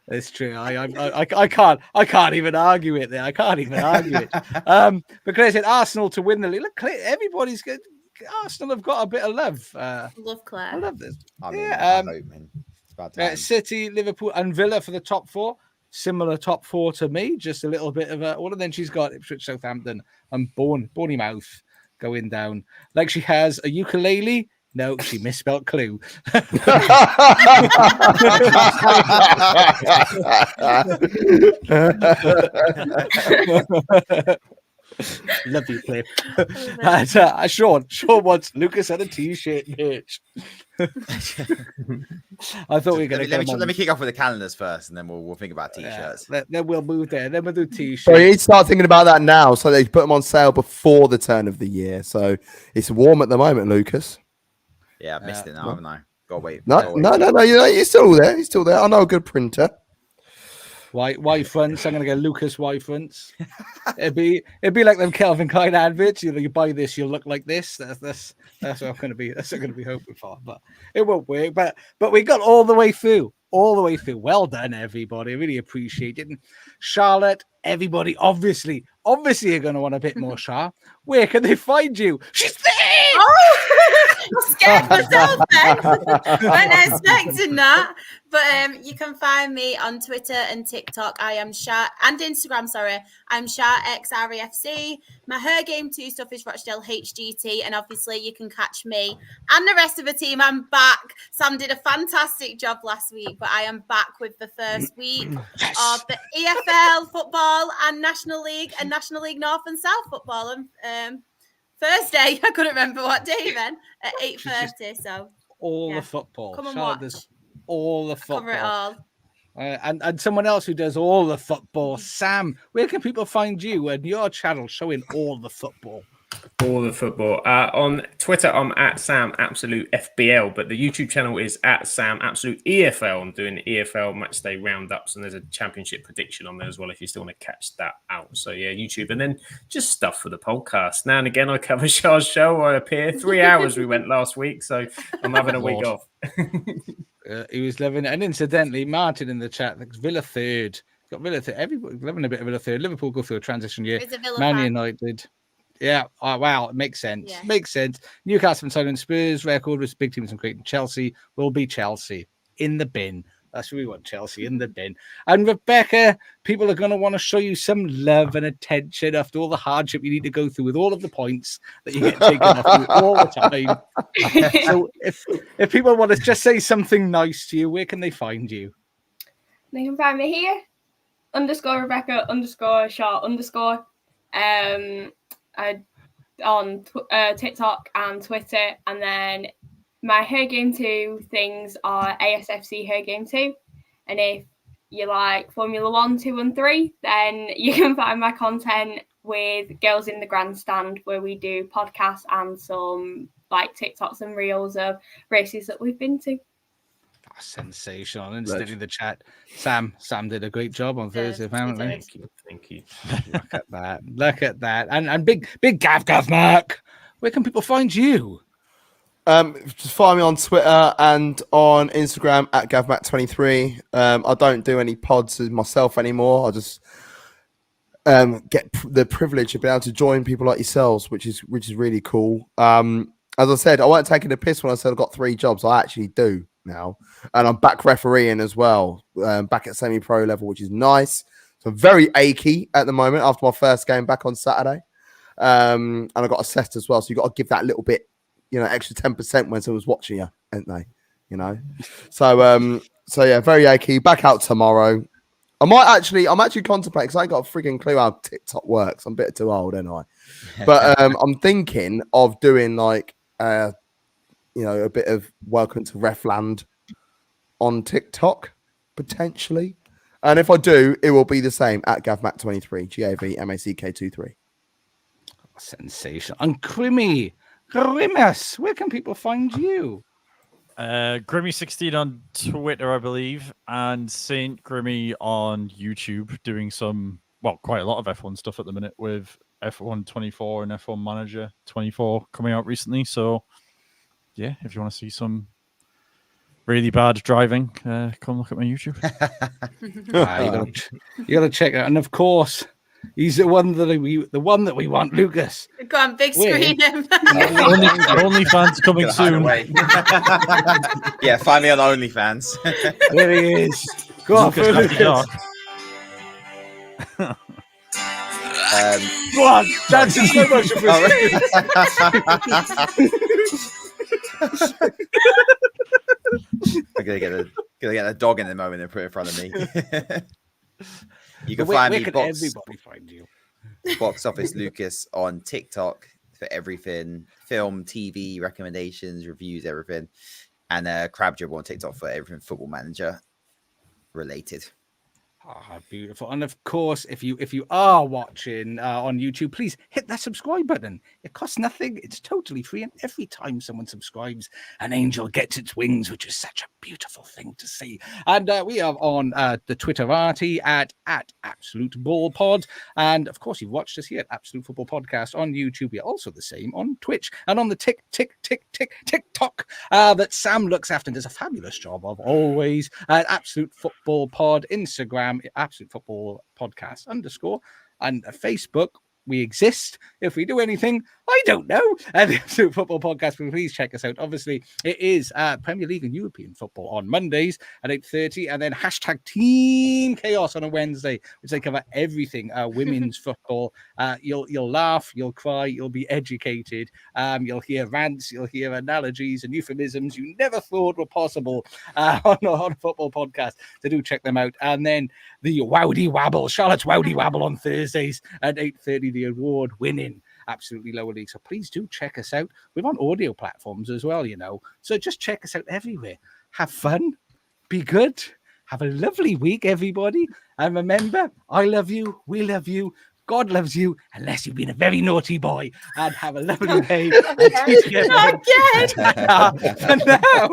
It's true. I can't even argue it there. I can't even argue it. But Claire said Arsenal to win the league. Look, Claire, everybody's good. Arsenal have got a bit of love. Love Claire. I love this. I mean, Yeah, I hope, man. It's about time. City, Liverpool, and Villa for the top four. Similar top four to me. Just a little bit of a. Well, and then she's got Ipswich, Southampton, and Bournemouth going down. Like she has a ukulele. No, she misspelled clue. Love you, Cliff. Sean wants Lucas and a t-shirt merch. I thought we were going to let me kick off with the calendars first, and then we'll think about t-shirts. Then we'll move there. Then we'll do t-shirts. So you need to start thinking about that now, so they put them on sale before the turn of the year. So it's warm at the moment, Lucas. Yeah, I've missed it now, haven't I? Gotta wait. No. You're still there. You're still there. I know a good printer. Y fronts. I'm gonna go Lucas Y fronts. It'd be like them Calvin Klein adverts. You buy this, you'll look like this. That's what I'm gonna be. That's what I'm gonna be hoping for. But it won't work. But we got all the way through. All the way through. Well done, everybody. I really appreciate it. And Charlotte, everybody, obviously, you're gonna want a bit more, Char. Where can they find you? She's there. Oh, I scared myself then. Wasn't expecting that. But you can find me on Twitter and TikTok. I am Shar, and Instagram, sorry. I'm SharXREFC. My Her Game 2 stuff is Rochdale HGT. And obviously you can catch me and the rest of the team. I'm back. Sam did a fantastic job last week, but I am back with the first week of the EFL football and National League North and South football. And Thursday, I couldn't remember what day then, at 8:30. So all the football. Come and Charlotte watch. does all the football. Cover it all. And someone else who does all the football. Sam, where can people find you and your channel showing all the football? All the football. On Twitter, I'm at Sam Absolute FBL, but the YouTube channel is at Sam Absolute EFL. I'm doing EFL matchday roundups, and there's a championship prediction on there as well if you still want to catch that out. So yeah, YouTube, and then just stuff for the podcast. Now and again, I cover Char's show. I appear 3 hours we went last week, so I'm having a week off. He was loving it, and incidentally, Martin in the chat thinks Villa third. Got Villa third. Everybody loving a bit of Villa third. Liverpool go through a transition year. Man United. Yeah. Oh, wow. It makes sense. Yeah. Makes sense. Newcastle and Southern Spurs record with big teams and great. Chelsea will be Chelsea in the bin. That's what we want. Chelsea in the bin. And Rebecca, people are going to want to show you some love and attention after all the hardship you need to go through with all of the points that you get taken off you all the time. So if people want to just say something nice to you, where can they find you? They can find me here. _Rebecca _Shart _ on TikTok and Twitter, and then my Her Game 2 things are ASFC Her Game 2, and if you like Formula 1, 2 and 3, then you can find my content with Girls in the Grandstand, where we do podcasts and some like TikToks and reels of races that we've been to. Sensational. And in the chat, Sam did a great job on Thursday, apparently. Thank you. Look at that. And big Gav Mark. Where can people find you? Just follow me on Twitter and on Instagram at GavMac23. I don't do any pods myself anymore. I just get the privilege of being able to join people like yourselves, which is really cool. As I said, I weren't taking a piss when I said I got 3 jobs. I actually do now, and I'm back refereeing as well, back at semi-pro level, which is nice. So I'm very achy at the moment after my first game back on Saturday, and I got assessed as well. So you got to give that little bit, extra 10% when someone's watching you, ain't they? So yeah, very achy. Back out tomorrow. I'm actually contemplating because I ain't got a freaking clue how TikTok works. I'm a bit too old, ain't I? But I'm thinking of doing like a bit of welcome to Refland on TikTok potentially. And if I do, it will be the same at GavMac23, GAVMACK23. Sensation. And Grimus, where can people find you? Grimmy16 on Twitter, I believe, and Saint Grimmy on YouTube, doing quite a lot of F1 stuff at the minute with F1 24 and F1 Manager 24 coming out recently. So, yeah, if you want to see some really bad driving, come look at my YouTube. You gotta check out, and of course, he's the one that we want, Lucas. Go on, big screen him. OnlyFans coming soon. Yeah, find me on OnlyFans. There he is. Go on, Lucas. Go on, dance in slow motion for I'm gonna get a dog in the moment and put it in front of me. You can find me. Everybody find you? Box Office Lucas on TikTok for everything, film, TV recommendations, reviews, everything, and Crab Dribble on TikTok for everything Football Manager related. Ah, beautiful. And of course, if you are watching on YouTube, please hit that subscribe button. It costs nothing. It's totally free. And every time someone subscribes, an angel gets its wings, which is such a beautiful thing to see. And we are on the Twitterati at Absolute Ball Pod. And of course, you've watched us here at Absolute Football Podcast on YouTube. We are also the same on Twitch and on the TikTok that Sam looks after and does a fabulous job of always. Absolute Football Pod, Instagram, Absolute Football Podcast _ and Facebook. We exist. If we do anything, I don't know. The Absolute Football Podcast, please check us out. Obviously, it is Premier League and European football on Mondays at 8:30, and then #Team Chaos on a Wednesday, which they cover everything women's football. You'll laugh, you'll cry, you'll be educated. You'll hear rants, you'll hear analogies and euphemisms you never thought were possible on a football podcast. So do check them out. And then the Wowdy Wabble, Charlotte's Wowdy Wabble on Thursdays at 8:30. The award-winning Absolutely Lower League. So please do check us out. We're on audio platforms as well, So just check us out everywhere. Have fun. Be good. Have a lovely week, everybody. And remember, I love you. We love you. God loves you, unless you've been a very naughty boy. And have a lovely day. And Not again. For now.